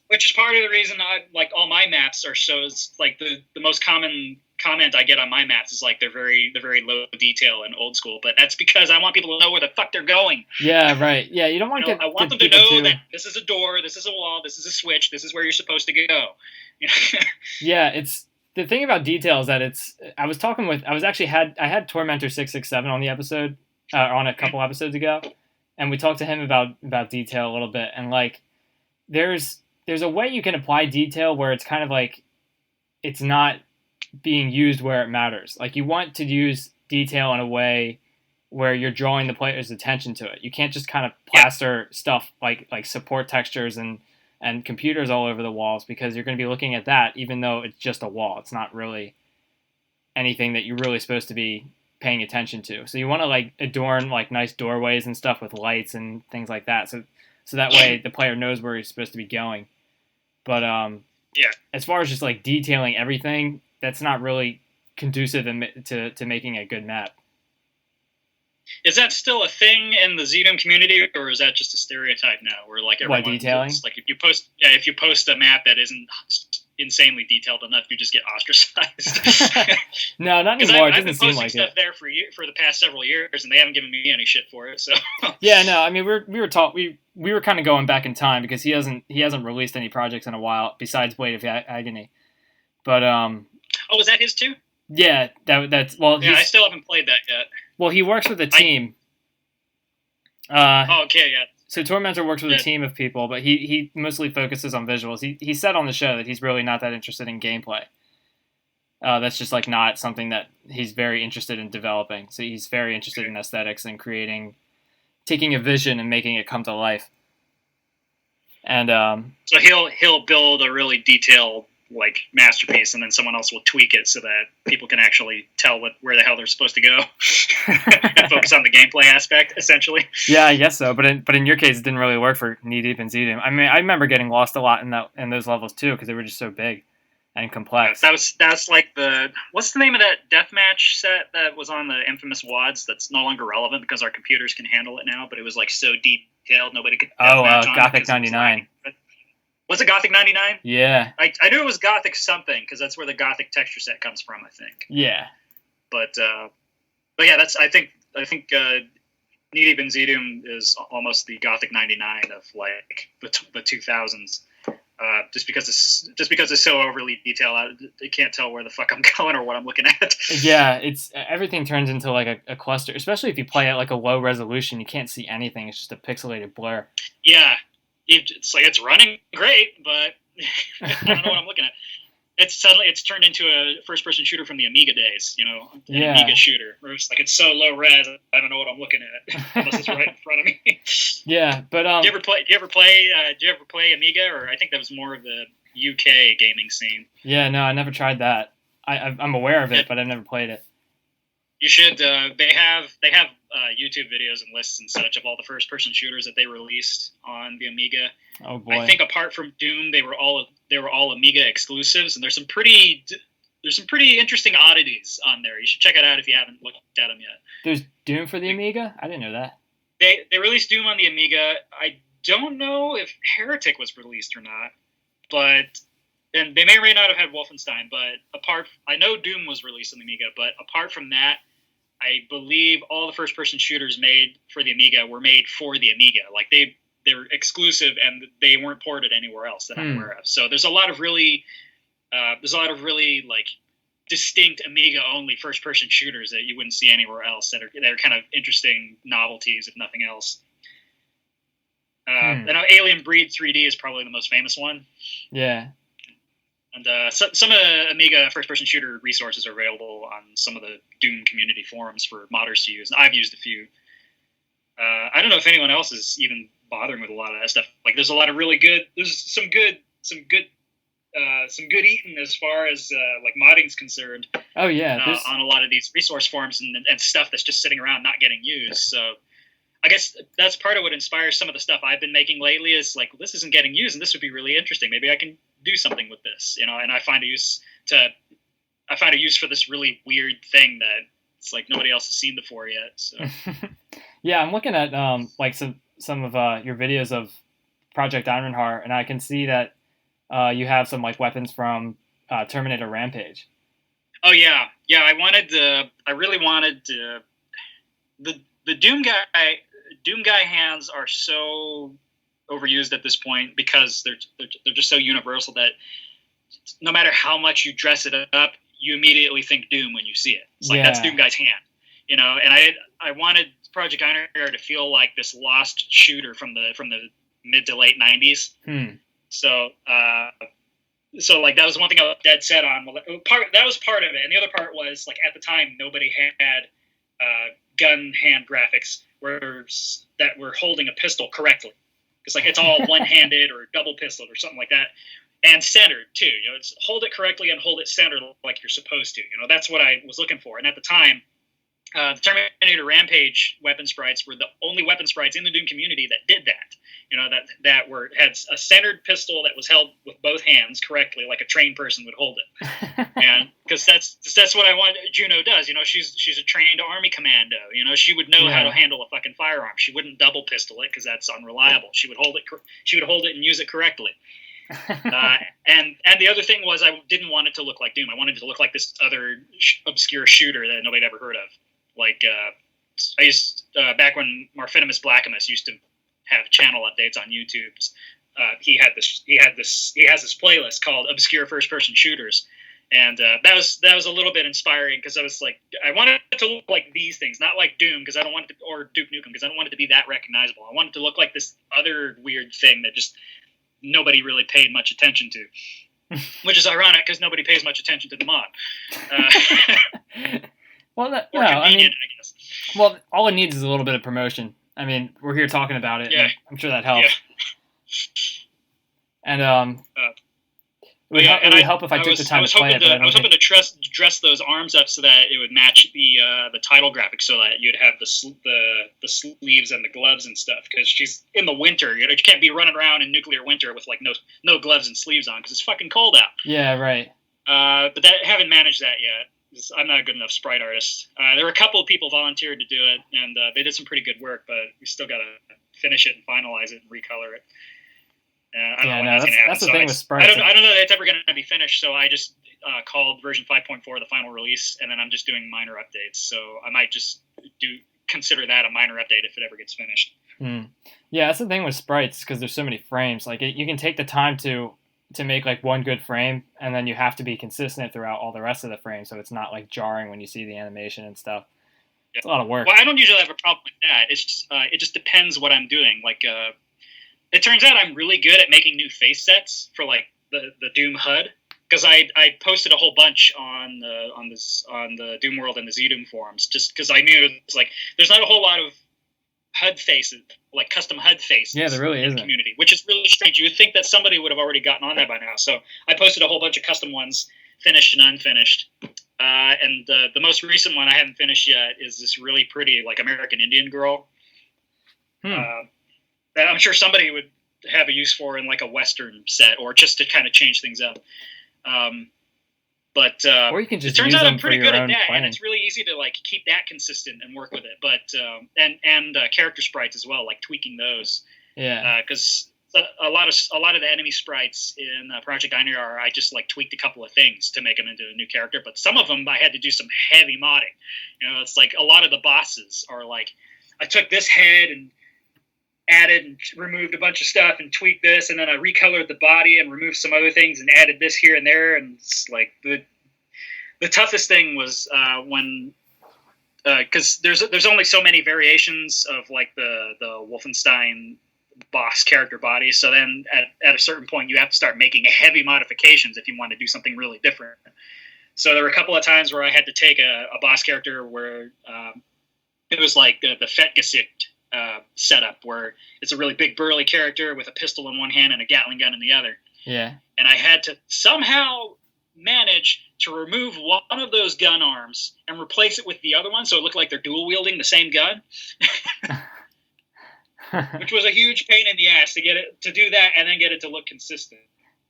Which is part of the reason I like all my maps are so like the most common comment I get on my maps is like they're very low detail and old school, but that's because I want people to know where the fuck they're going. Yeah, right. Yeah, you don't want I want them to know that this is a door, this is a wall, this is a switch, this is where you're supposed to go. Yeah, it's the thing about detail is that I had Tormentor 667 on the episode on a couple episodes ago, and we talked to him about detail a little bit, and like there's a way you can apply detail where it's kind of like it's not being used where it matters. Like you want to use detail in a way where you're drawing the player's attention to it. You can't just kind of plaster stuff like support textures and computers all over the walls because you're going to be looking at that even though it's just a wall. It's not really anything that you're really supposed to be paying attention to. So you want to like adorn like nice doorways and stuff with lights and things like that. So that way the player knows where he's supposed to be going. But as far as just like detailing everything, that's not really conducive to making a good map. Is that still a thing in the Z-Doom community, or is that just a stereotype now? Where like everyone, detailing? Like if you post a map that isn't insanely detailed enough, you just get ostracized. No, not anymore. It doesn't been seem like stuff it. there for the past several years, and they haven't given me any shit for it. So yeah, no, I mean we were kind of going back in time because he hasn't released any projects in a while besides Blade of Agony, but Oh, was that his too? Yeah, that's well. Yeah, I still haven't played that yet. Well, he works with a team. Okay, yeah. So Tormentor works with a team of people, but he mostly focuses on visuals. He said on the show that he's really not that interested in gameplay. That's just like not something that he's very interested in developing. So he's very interested in aesthetics and taking a vision and making it come to life. And so he'll build a really detailed like masterpiece, and then someone else will tweak it so that people can actually tell where the hell they're supposed to go and focus on the gameplay aspect, essentially. Yeah, I guess so. But in your case, it didn't really work for Knee Deep and Z-Doom. I mean, I remember getting lost a lot in those levels too because they were just so big and complex. That's like what's the name of that deathmatch set that was on the infamous WADs that's no longer relevant because our computers can handle it now, but it was like so detailed nobody could deathmatch on Gothic 99. Was it Gothic 99? Yeah. I knew it was Gothic something because that's where the Gothic texture set comes from, I think. Yeah. But yeah, I think Knee Deep and Z-Doom is almost the Gothic 99 of like the 2000s. Just because it's so overly detailed, I can't tell where the fuck I'm going or what I'm looking at. Yeah, everything turns into like a cluster, especially if you play at like a low resolution. You can't see anything; it's just a pixelated blur. Yeah, it's like it's running great, but I don't know what I'm looking at. It's turned into a first-person shooter from the Amiga days, an Amiga shooter. Where it's like it's so low res, I don't know what I'm looking at unless it's right in front of me. Yeah, but Do you ever play Amiga, or I think that was more of the UK gaming scene? Yeah, no, I never tried that. I'm aware of it, but I've never played it. You should. They have YouTube videos and lists and such of all the first-person shooters that they released on the Amiga. Oh boy! I think apart from Doom, they were all Amiga exclusives, and there's some pretty interesting oddities on there. You should check it out if you haven't looked at them yet. There's Doom for the Amiga? I didn't know that. They released Doom on the Amiga. I don't know if Heretic was released or not, and they may or may not have had Wolfenstein. But I know Doom was released on the Amiga. But apart from that, I believe all the first-person shooters made for the Amiga were made for the Amiga. Like they were exclusive and they weren't ported anywhere else that I'm aware of. So there's a lot of really like distinct Amiga only first person shooters that you wouldn't see anywhere else that are kind of interesting novelties if nothing else. I know Alien Breed 3D is probably the most famous one. Yeah. And some of the Amiga first person shooter resources are available on some of the Doom community forums for modders to use. And I've used a few. I don't know if anyone else is even bothering with a lot of that stuff. Like there's a lot of really good. There's some good eating as far as like modding's concerned. Oh yeah, on a lot of these resource forums and stuff that's just sitting around not getting used. So I guess that's part of what inspires some of the stuff I've been making lately. Is like this isn't getting used, and this would be really interesting. Maybe I can do something with this, And I find a use for this really weird thing that it's like nobody else has seen before yet. So. Yeah, I'm looking at like some of your videos of Project Ironheart, and I can see that you have some like weapons from Terminator Rampage. Oh yeah. I really wanted the Doom guy hands are so overused at this point because they're just so universal that no matter how much you dress it up, you immediately think Doom when you see it. It's like that's Doom guy's hand, And I wanted Project Ironheart to feel like this lost shooter from the mid to late 90s. So like that was one thing I was dead set on. That was part of it, and the other part was like at the time nobody had gun hand graphics that were holding a pistol correctly, because like it's all one-handed or double pistoled or something like that, and centered too. It's hold it correctly and hold it centered like you're supposed to. That's what I was looking for, and at the time. The Terminator Rampage weapon sprites were the only weapon sprites in the Doom community that did that. That had a centered pistol that was held with both hands correctly, like a trained person would hold it. And because that's what I want. Juno does. She's a trained army commando. She would know how to handle a fucking firearm. She wouldn't double pistol it because that's unreliable. She would hold it and use it correctly. And the other thing was I didn't want it to look like Doom. I wanted it to look like this other obscure shooter that nobody'd ever heard of. Like I used back when Marfinimus Blackimus used to have channel updates on YouTube. He has this playlist called Obscure First Person Shooters, And that was a little bit inspiring because I was like, I wanted it to look like these things, not like Doom, because I don't want it to, or Duke Nukem, because I don't want it to be that recognizable. I want it to look like this other weird thing that just nobody really paid much attention to, which is ironic because nobody pays much attention to the mod. Well, no, I guess. Well, all it needs is a little bit of promotion. I mean, we're here talking about it. Yeah. I'm sure that helps. Yeah. And it would help if I took the time to play it. I was hoping to dress those arms up so that it would match the title graphics, so that you'd have the sleeves and the gloves and stuff. Because she's in the winter, you can't be running around in nuclear winter with like no gloves and sleeves on because it's fucking cold out. Yeah, right. But I haven't managed that yet. I'm not a good enough sprite artist. There were a couple of people volunteered to do it, and they did some pretty good work. But we still got to finish it and finalize it and recolor it. I don't know when that's going to happen. That's the thing with sprites. I don't know that it's ever going to be finished, so I just called version 5.4 the final release, and then I'm just doing minor updates. So I might just consider that a minor update if it ever gets finished. Yeah, that's the thing with sprites, because there's so many frames. Like you can take the time to make like one good frame, and then you have to be consistent throughout all the rest of the frames, so it's not like jarring when you see the animation and stuff. Yeah. It's a lot of work. Well, I don't usually have a problem with that. It's just, it just depends what I'm doing. Like, it turns out I'm really good at making new face sets for like the Doom HUD, because I posted a whole bunch on the Doom World and the ZDoom forums, just because I knew it's like there's not a whole lot of HUD faces, like custom HUD faces. Yeah, there really isn't. In the community, which is really strange. You would think that somebody would have already gotten on that by now. So I posted a whole bunch of custom ones, finished and unfinished. And the most recent one I haven't finished yet is this really pretty like American Indian girl. That I'm sure somebody would have a use for in like a Western set, or just to kind of change things up. Or you can just it turns use out them I'm pretty for your good own at that, playing. and it's really easy to like keep that consistent and work with it. But and character sprites as well, like tweaking those. Yeah. Because a lot of the enemy sprites in Project Einar, I just like tweaked a couple of things to make them into a new character. But some of them I had to do some heavy modding. You know, it's like a lot of the bosses are like, I took this head and added and removed a bunch of stuff and tweaked this, and then I recolored the body and removed some other things and added this here and there. And it's like the toughest thing was when because there's only so many variations of like the Wolfenstein boss character body. So then at a certain point you have to start making heavy modifications if you want to do something really different. So there were a couple of times where I had to take a boss character where it was like the Fettgesicht setup, where it's a really big burly character with a pistol in one hand and a Gatling gun in the other. Yeah. And I had to somehow manage to remove one of those gun arms and replace it with the other one, so it looked like they're dual wielding the same gun. Which was a huge pain in the ass to get it to do that and then get it to look consistent.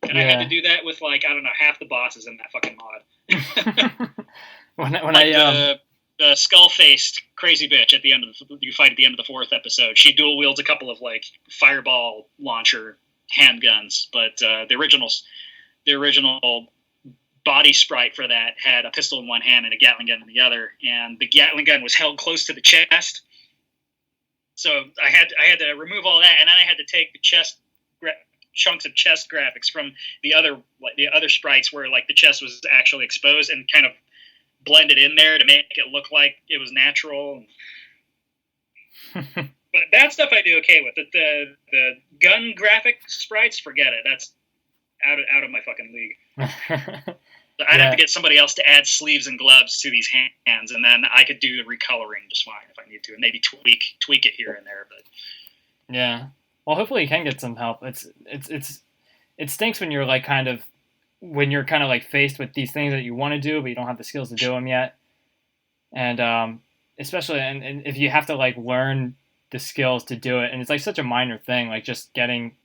And I had to do that with like, I don't know, half the bosses in that fucking mod. The skull-faced crazy bitch at the end of you fight at the end of the 4th episode. She dual wields a couple of like fireball launcher handguns, but the original body sprite for that had a pistol in one hand and a Gatling gun in the other, and the Gatling gun was held close to the chest. So I had to remove all that, and then I had to take the chunks of chest graphics from the other sprites where like the chest was actually exposed and kind of blend it in there to make it look like it was natural. But that stuff I do okay with. The gun graphic sprites, forget it. That's out of my fucking league. So I'd have to get somebody else to add sleeves and gloves to these hands, and then I could do the recoloring just fine if I need to, and maybe tweak it here and there. But yeah, well, hopefully you can get some help. It stinks when you're like kind of like faced with these things that you want to do, but you don't have the skills to do them yet. And especially and if you have to like learn the skills to do it, and it's like such a minor thing, like just getting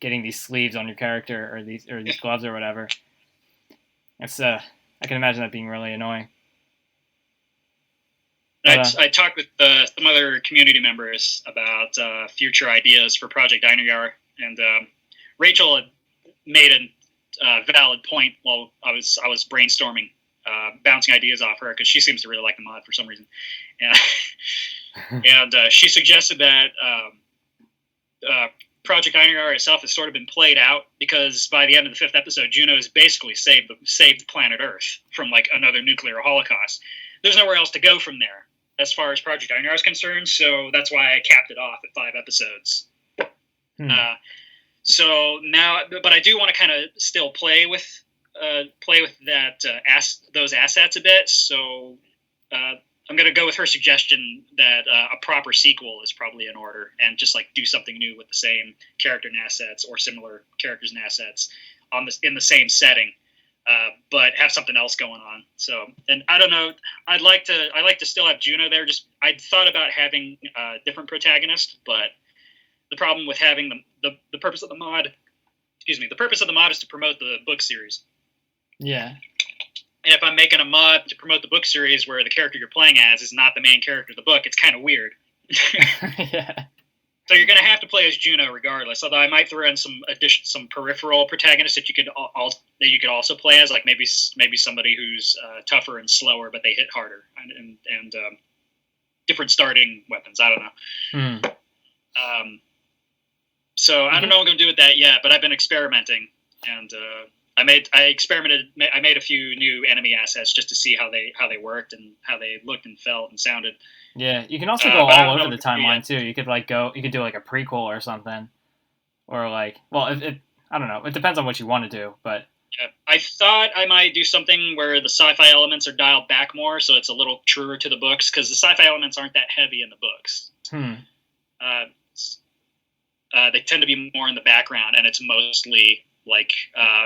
these sleeves on your character or these gloves or whatever. It's I can imagine that being really annoying. I talked with some other community members about future ideas for Project Einar, and Rachel had made a valid point while I was brainstorming, bouncing ideas off her, because she seems to really like the mod for some reason. And she suggested that Project Iron itself has sort of been played out, because by the end of the 5th episode, Juno has basically saved planet Earth from like another nuclear holocaust. There's nowhere else to go from there as far as Project Iron is concerned, so that's why I capped it off at 5 episodes. So now, but I do want to kind of still play with that those assets a bit. So I'm going to go with her suggestion that a proper sequel is probably in order, and just like do something new with the same character and assets or similar characters and assets in the same setting, but have something else going on. So, and I don't know, I'd like to still have Juno there. Just I'd thought about having a different protagonist, but the problem with having the purpose of the mod, the purpose of the mod is to promote the book series. Yeah. And if I'm making a mod to promote the book series where the character you're playing as is not the main character of the book, it's kind of weird. Yeah. So you're going to have to play as Juno regardless. Although I might throw in some peripheral protagonists that you could also play as, like maybe somebody who's tougher and slower, but they hit harder, and different starting weapons. I don't know. So I don't know what I'm going to do with that yet, but I've been experimenting, and I made a few new enemy assets just to see how they worked and how they looked and felt and sounded. Yeah, you can also go all over the timeline too. You could do like a prequel or something, or like, well, I don't know. It depends on what you want to do, but yeah, I thought I might do something where the sci-fi elements are dialed back more, so it's a little truer to the books, because the sci-fi elements aren't that heavy in the books. They tend to be more in the background, and it's mostly like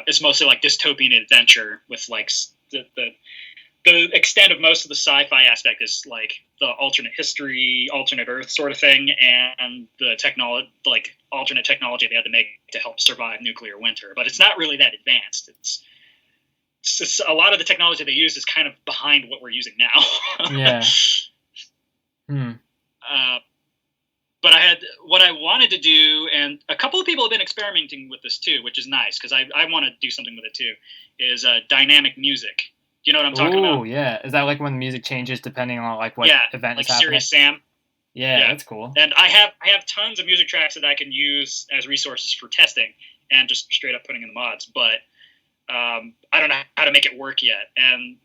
dystopian adventure with like the extent of most of the sci-fi aspect is like the alternate history, alternate Earth sort of thing, and the alternate technology they had to make to help survive nuclear winter. But it's not really that advanced. It's just, a lot of the technology they use is kind of behind what we're using now. Yeah. But I had what I wanted to do, and a couple of people have been experimenting with this too, which is nice, because I want to do something with it too, is dynamic music. Do you know what I'm talking about? Oh, yeah. Is that like when the music changes depending on like what event is happening? Like Serious Sam. Yeah, that's cool. And I have tons of music tracks that I can use as resources for testing and just straight up putting in the mods, but I don't know how to make it work yet. And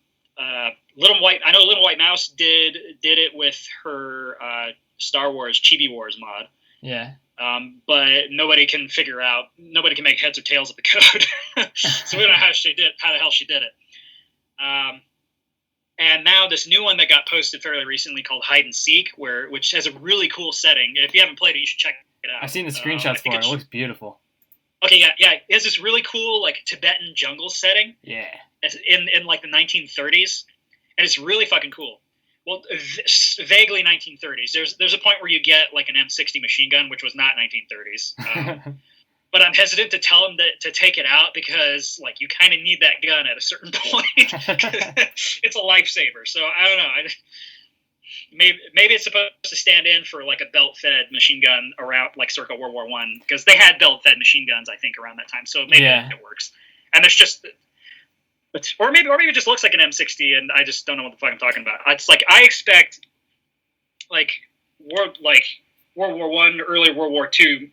Little White Mouse did it with her Star Wars Chibi Wars mod. Yeah. But nobody can make heads or tails of the code. So we don't know how the hell she did it. And now this new one that got posted fairly recently called Hide and Seek, which has a really cool setting. If you haven't played it, you should check it out. I've seen the screenshots for it. It looks beautiful. Okay, yeah. It has this really cool like Tibetan jungle setting. Yeah. It's in like the 1930s, and it's really fucking cool. Well, vaguely 1930s. There's a point where you get like an M60 machine gun, which was not 1930s. But I'm hesitant to tell them to take it out, because like you kind of need that gun at a certain point. It's a lifesaver. So I don't know. Maybe it's supposed to stand in for like a belt-fed machine gun around like circa World War I, because they had belt-fed machine guns I think around that time. So maybe it works. And there's just, or maybe it just looks like an M60, and I just don't know what the fuck I'm talking about. It's like I expect like World War I, early World War II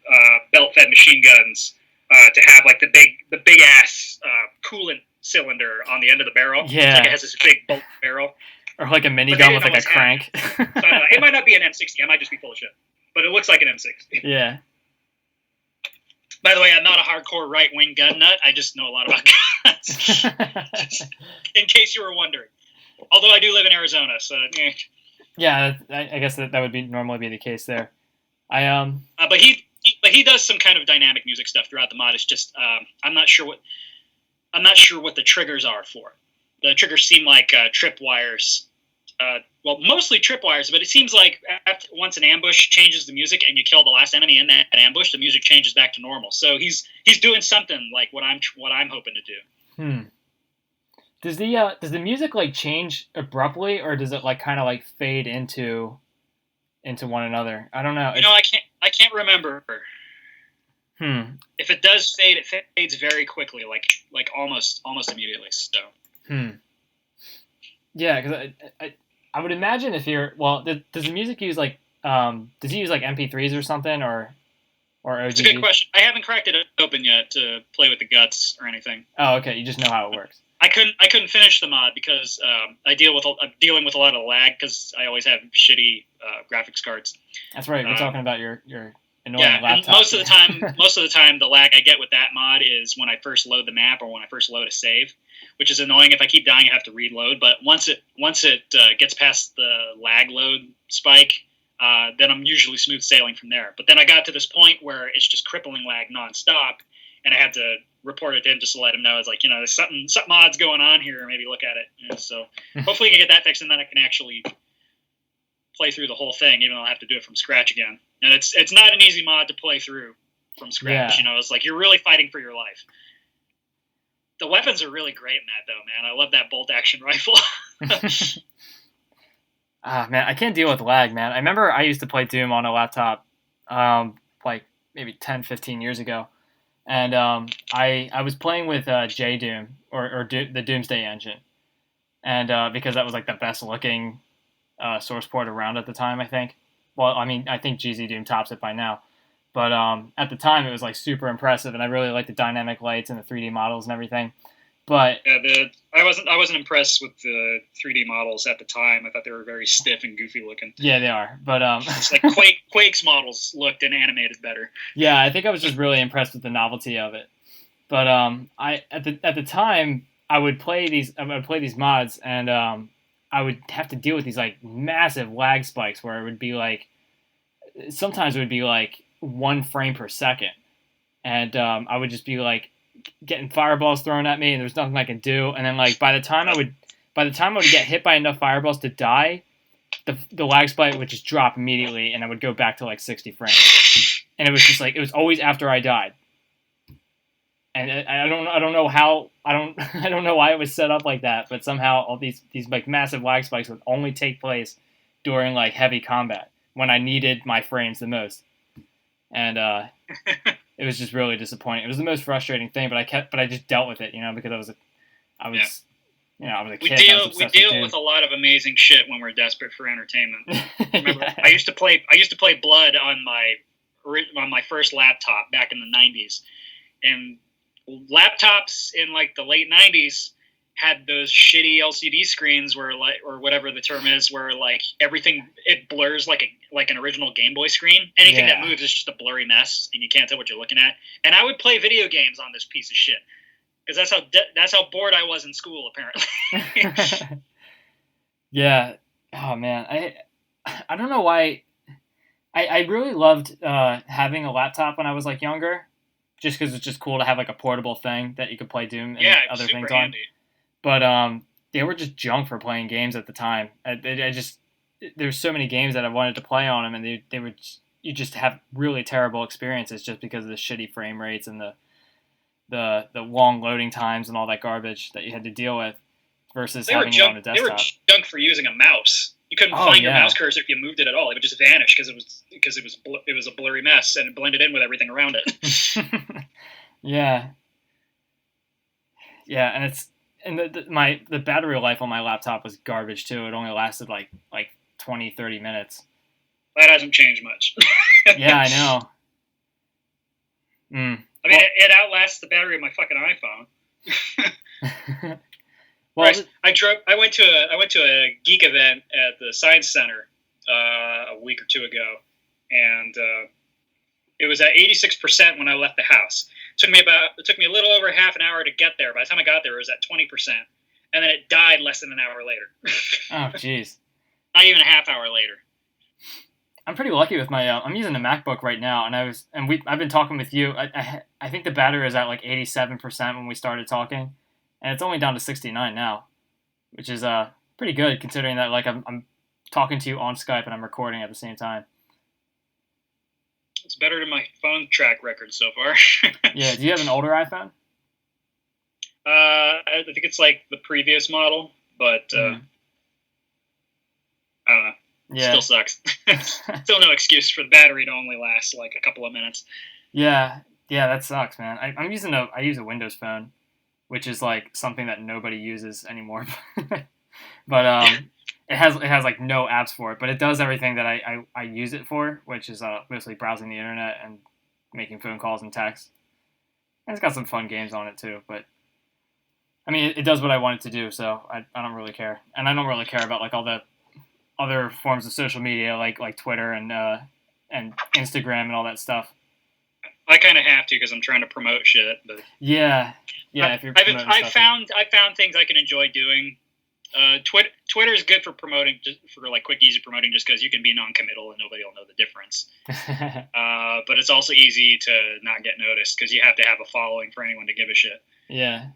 belt-fed machine guns to have like the big ass coolant cylinder on the end of the barrel. Yeah, it's like it has this big bolt barrel, or like a minigun with like a crank. So it might not be an M60. I might just be full of shit, but it looks like an M60. Yeah. By the way, I'm not a hardcore right-wing gun nut. I just know a lot about guns. In case you were wondering. Although I do live in Arizona, so yeah, I guess that would normally be the case there. But he does some kind of dynamic music stuff throughout the mod. It's just I'm not sure what the triggers are for. The triggers seem like tripwires. Well, mostly tripwires, but it seems like once an ambush changes the music and you kill the last enemy in that ambush, the music changes back to normal. So he's doing something like what I'm hoping to do. Does the music like change abruptly, or does it like kind of like fade into one another? I don't know. I can't remember. If it does fade, it fades very quickly, like almost immediately. So. Yeah, because I would imagine if you're does the music use like does he use like MP3s or something, or? or OGG? It's a good question. I haven't cracked it open yet to play with the guts or anything. Oh, okay. You just know how it works. I couldn't finish the mod because I'm dealing with a lot of lag because I always have shitty graphics cards. That's right. We're talking about your annoying laptop. And most of the time, the lag I get with that mod is when I first load the map or when I first load a save, which is annoying. If I keep dying, I have to reload. But once it gets past the lag load spike, then I'm usually smooth sailing from there. But then I got to this point where it's just crippling lag nonstop, and I had to report it to him just to let him know. It's like, there's something mod's going on here. Maybe look at it. And so hopefully you can get that fixed, and then I can actually play through the whole thing, even though I'll have to do it from scratch again. And it's not an easy mod to play through from scratch. Yeah. It's like you're really fighting for your life. The weapons are really great in that, though, man. I love that bolt action rifle. Man, I can't deal with lag, man. I remember I used to play Doom on a laptop, like maybe 10, 15 years ago. And I was playing with JDoom, or the Doomsday Engine. And because that was like the best looking source port around at the time, I think. Well, I mean, I think GZ Doom tops it by now. But at the time, it was like super impressive, and I really liked the dynamic lights and the 3D models and everything. But yeah, I wasn't impressed with the 3D models at the time. I thought they were very stiff and goofy looking. Yeah, they are. But it's like Quake's models looked and animated better. Yeah, I think I was just really impressed with the novelty of it. But at the time I would play these mods, and I would have to deal with these like massive lag spikes where it would be like sometimes it would be like 1 frame per second, and I would just be like getting fireballs thrown at me, and there's nothing I can do. And then like by the time I would get hit by enough fireballs to die, the lag spike would just drop immediately, and I would go back to like 60 frames. And it was just like it was always after I died. And I don't know how I don't know why it was set up like that, but somehow all these like massive lag spikes would only take place during like heavy combat when I needed my frames the most. And it was just really disappointing. It was the most frustrating thing, but I just dealt with it, because I was a kid. We deal with a lot of amazing shit when we're desperate for entertainment. Remember, yeah. I used to play Blood on my first laptop back in the 90s, and laptops in like the late 90s had those shitty LCD screens where like, or whatever the term is, where like everything, it blurs like an original Game Boy screen. Anything that moves is just a blurry mess and you can't tell what you're looking at. And I would play video games on this piece of shit because that's how bored I was in school, apparently. Yeah. Oh man. I don't know why. I really loved having a laptop when I was like younger, just because it's just cool to have like a portable thing that you could play Doom and other things handy on. But they were just junk for playing games at the time. There's so many games that I wanted to play on them, and you just have really terrible experiences just because of the shitty frame rates and the long loading times and all that garbage that you had to deal with versus having it on a desktop. They were junk for using a mouse. You couldn't find your mouse cursor if you moved it at all. It would just vanish because it was a blurry mess and it blended in with everything around it. Yeah, and the battery life on my laptop was garbage too. It only lasted like 20, 30 minutes. That hasn't changed much. Yeah, I know. I mean, it outlasts the battery of my fucking iPhone. Well, I went to a geek event at the Science Center a week or two ago, and it was at 86% when I left the house. It took me a little over half an hour to get there. By the time I got there, it was at 20%, and then it died less than an hour later. Oh, jeez. Not even a half hour later. I'm pretty lucky with my. I'm using a MacBook right now, and I've been talking with you. I think the battery is at like 87% when we started talking. And it's only down to 69 now, which is pretty good considering that like I'm talking to you on Skype and I'm recording at the same time. It's better than my phone track record so far. Yeah. Do you have an older iPhone? I think it's like the previous model, but I don't know. Yeah. Still sucks. Still no excuse for the battery to only last like a couple of minutes. Yeah, that sucks, man. I use a Windows phone, which is like something that nobody uses anymore. But it has like no apps for it, but it does everything that I use it for, which is mostly browsing the internet and making phone calls and texts. And it's got some fun games on it too, but I mean, it does what I want it to do, so I don't really care. And I don't really care about like all the other forms of social media like Twitter and Instagram and all that stuff. I kind of have to because I'm trying to promote shit. But yeah. If you're I've found things I can enjoy doing. Twitter is good for promoting, just for like quick, easy promoting, just because you can be non-committal and nobody will know the difference. But it's also easy to not get noticed because you have to have a following for anyone to give a shit. Yeah.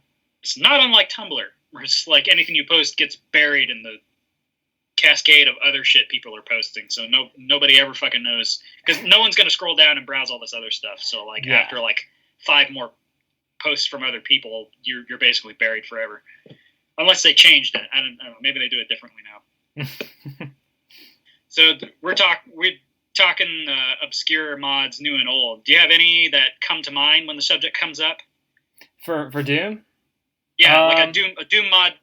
It's not unlike Tumblr, where it's like anything you post gets buried in the cascade of other shit people are posting. So nobody ever fucking knows, because no one's gonna scroll down and browse all this other stuff. So like after like 5 more posts from other people, you're basically buried forever. Unless they changed it. I don't know. Maybe they do it differently now. So we're talking obscure mods, new and old. Do you have any that come to mind when the subject comes up? For Doom? Yeah, like a Doom mod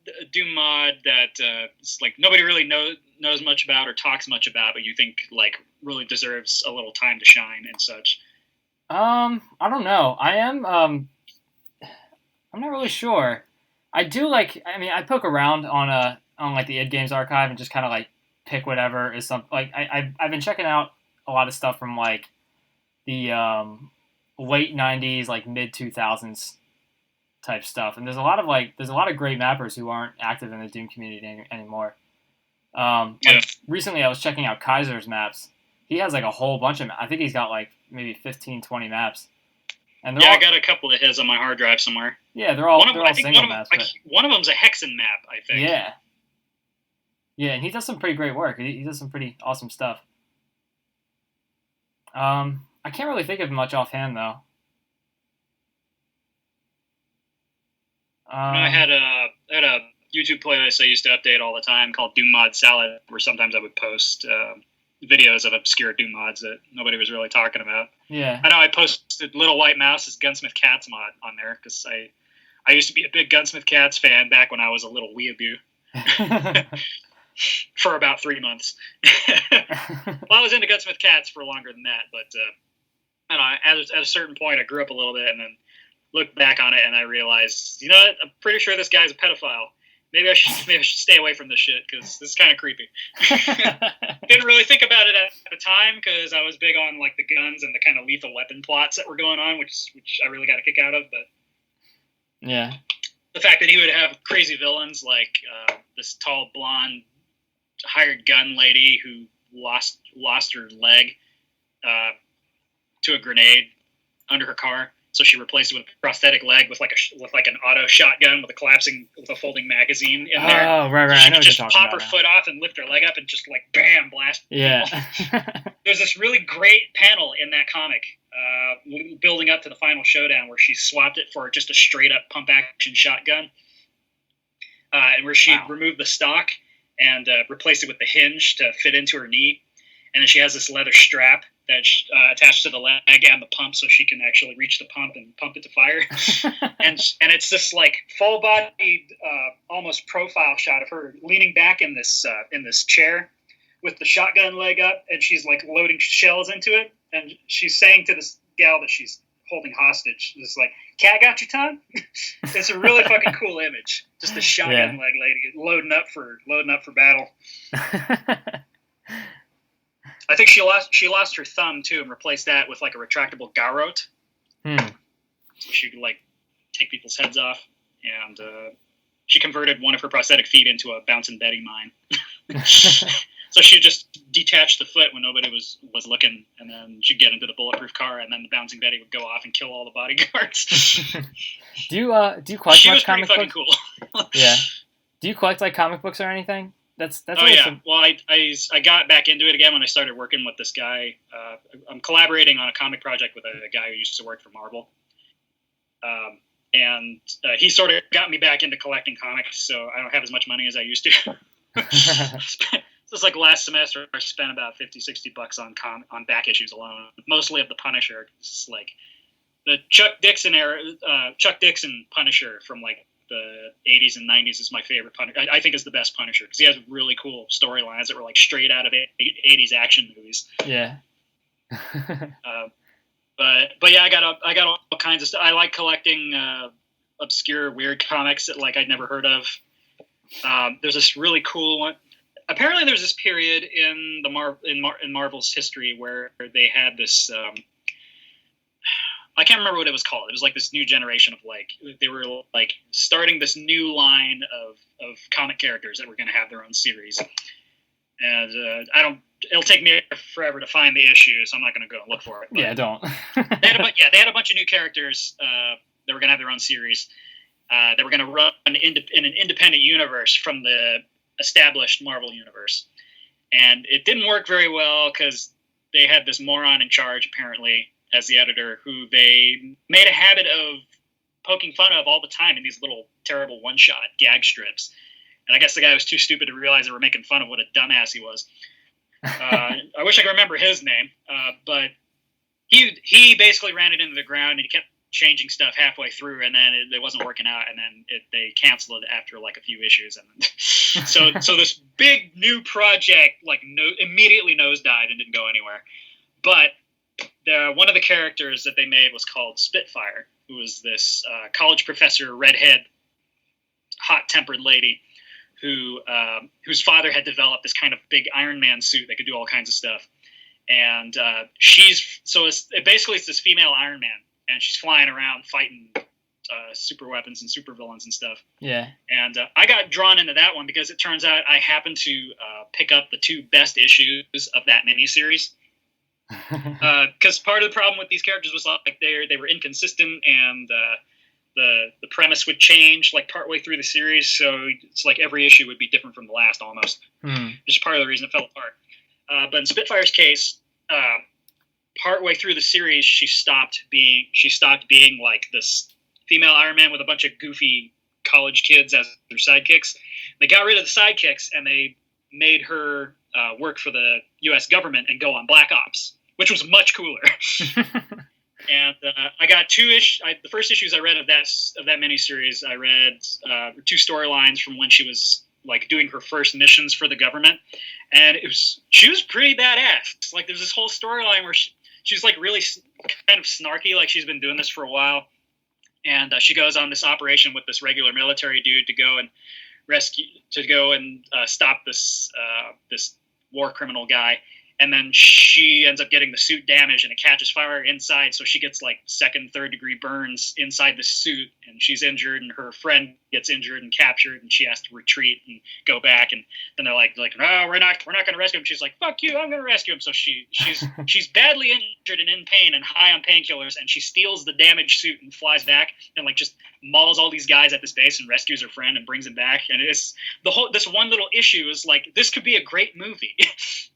that it's like nobody really knows much about or talks much about, but you think like really deserves a little time to shine and such. I don't know. I'm not really sure. I do like. I mean, I poke around on like the id Games archive and just kind of like pick whatever is some like I've been checking out a lot of stuff from like the late '90s, like mid 2000s type stuff, and there's a lot of great mappers who aren't active in the Doom community anymore. Like recently, I was checking out Kaiser's maps. He has like a whole bunch of. I think he's got like maybe 15, 20 maps. And I got a couple of his on my hard drive somewhere. Yeah, they're all single maps. One of them's a Hexen map, I think. Yeah. Yeah, and he does some pretty great work. He does some pretty awesome stuff. I can't really think of much offhand, though. I had a YouTube playlist I used to update all the time called Doom Mod Salad, where sometimes I would post videos of obscure Doom mods that nobody was really talking about. Yeah. I know I posted Little White Mouse's Gunsmith Cats mod on there because I used to be a big Gunsmith Cats fan back when I was a little weeaboo. For about 3 months. Well, I was into Gunsmith Cats for longer than that, but I don't know, at a certain point I grew up a little bit and then looked back on it and I realized, you know what, I'm pretty sure this guy's a pedophile. Maybe I should stay away from this shit because this is kind of creepy. Didn't really think about it at the time because I was big on like the guns and the kind of lethal weapon plots that were going on, which I really got a kick out of. But yeah, the fact that he would have crazy villains like this tall blonde hired gun lady who lost her leg to a grenade under her car. So she replaced it with a prosthetic leg with an auto shotgun with a folding magazine in there. Oh, right. So I know what you're talking about. Just pop her foot off and lift her leg up and just like bam, blast. Yeah. There's this really great panel in that comic, building up to the final showdown, where she swapped it for just a straight up pump action shotgun, and where she removed the stock and replaced it with the hinge to fit into her knee, and then she has this leather strap that's attached to the leg and the pump, so she can actually reach the pump and pump it to fire. and it's this like full bodied, almost profile shot of her leaning back in this chair with the shotgun leg up, and she's like loading shells into it, and she's saying to this gal that she's holding hostage, "This like, cat got your tongue?" It's a really fucking cool image. Just a shotgun leg lady loading up for battle. I think she lost her thumb too and replaced that with like a retractable garrote. So she could like take people's heads off, and she converted one of her prosthetic feet into a bouncing Betty mine. So she just detached the foot when nobody was looking, and then she'd get into the bulletproof car, and then the bouncing Betty would go off and kill all the bodyguards. Do you collect she much was comic pretty books? Fucking cool. Yeah. Do you collect like comic books or anything? That's oh yeah. Well, I got back into it again when I started working with this guy. I'm collaborating on a comic project with a guy who used to work for Marvel, and he sort of got me back into collecting comics. So I don't have as much money as I used to. Just like last semester, I spent about $50-$60 on back issues alone, mostly of the Punisher. It's like the Chuck Dixon Punisher from like the 80s and 90s is my favorite Punisher. I think is the best Punisher because he has really cool storylines that were like straight out of 80s action movies. Yeah. but yeah, I got all kinds of stuff. I like collecting obscure, weird comics that like I'd never heard of. There's this really cool one. Apparently, there's this period in in Marvel's history where they had this. I can't remember what it was called. It was like this new generation of like they were like starting this new line of comic characters that were going to have their own series. And I don't. It'll take me forever to find the issue, so I'm not going to go and look for it. But yeah, don't. they had a bunch of new characters that were going to have their own series. They were going to run in an independent universe from the established Marvel universe, and it didn't work very well because they had this moron in charge apparently as the editor, who they made a habit of poking fun of all the time in these little terrible one-shot gag strips. And I guess the guy was too stupid to realize they were making fun of what a dumbass he was. I wish I could remember his name, but he basically ran it into the ground, and he kept changing stuff halfway through, and then it wasn't working out, and then they canceled it after like a few issues, and so this big new project like immediately nosedived and didn't go anywhere. But one of the characters that they made was called Spitfire, who was this college professor, redhead, hot-tempered lady whose father had developed this kind of big Iron Man suit that could do all kinds of stuff. And it's this female Iron Man, and she's flying around fighting super weapons and super villains and stuff. Yeah. And I got drawn into that one because it turns out I happened to pick up the 2 best issues of that miniseries. Because part of the problem with these characters was like they were inconsistent, and the premise would change like partway through the series, so it's like every issue would be different from the last almost. Which is part of the reason it fell apart. But in Spitfire's case, partway through the series, she stopped being like this female Iron Man with a bunch of goofy college kids as their sidekicks. They got rid of the sidekicks, and they made her work for the U.S. government and go on Black Ops, which was much cooler. And I got 2 the first issues I read of that miniseries, I read 2 storylines from when she was like doing her first missions for the government, and she was pretty badass. Like there's this whole storyline where she's like really kind of snarky, like she's been doing this for a while, and she goes on this operation with this regular military dude to go and stop this war criminal guy. And then she ends up getting the suit damaged, and it catches fire inside, so she gets like 2nd, 3rd degree burns inside the suit, and she's injured, and her friend gets injured and captured, and she has to retreat and go back. And then they're like, no, we're not going to rescue him. She's like, fuck you, I'm going to rescue him. So she's badly injured and in pain and high on painkillers, and she steals the damaged suit and flies back and like just mauls all these guys at this base and rescues her friend and brings him back. And it's this one little issue is like, this could be a great movie.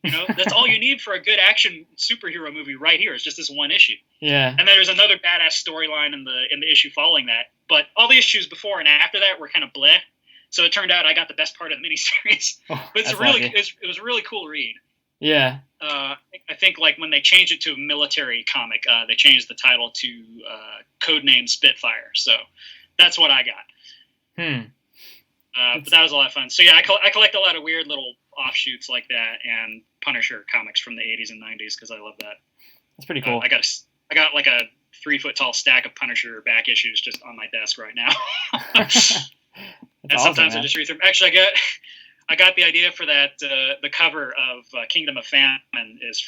You know, that's all you need for a good action superhero movie right here. It's just this one issue. Yeah. And then there's another badass storyline in the issue following that. But all the issues before and after that were kind of bleh. So it turned out I got the best part of the miniseries. But it was a really cool read. Yeah. I think like when they changed it to a military comic, they changed the title to Codename Spitfire. So that's what I got. But that was a lot of fun. So yeah, I collect a lot of weird little offshoots like that, and Punisher comics from the 80s and 90s because I love that. That's pretty cool. I got like a 3-foot tall stack of Punisher back issues just on my desk right now. And awesome, sometimes man. I just read them. Actually, I got the idea for that. The cover of Kingdom of Famine is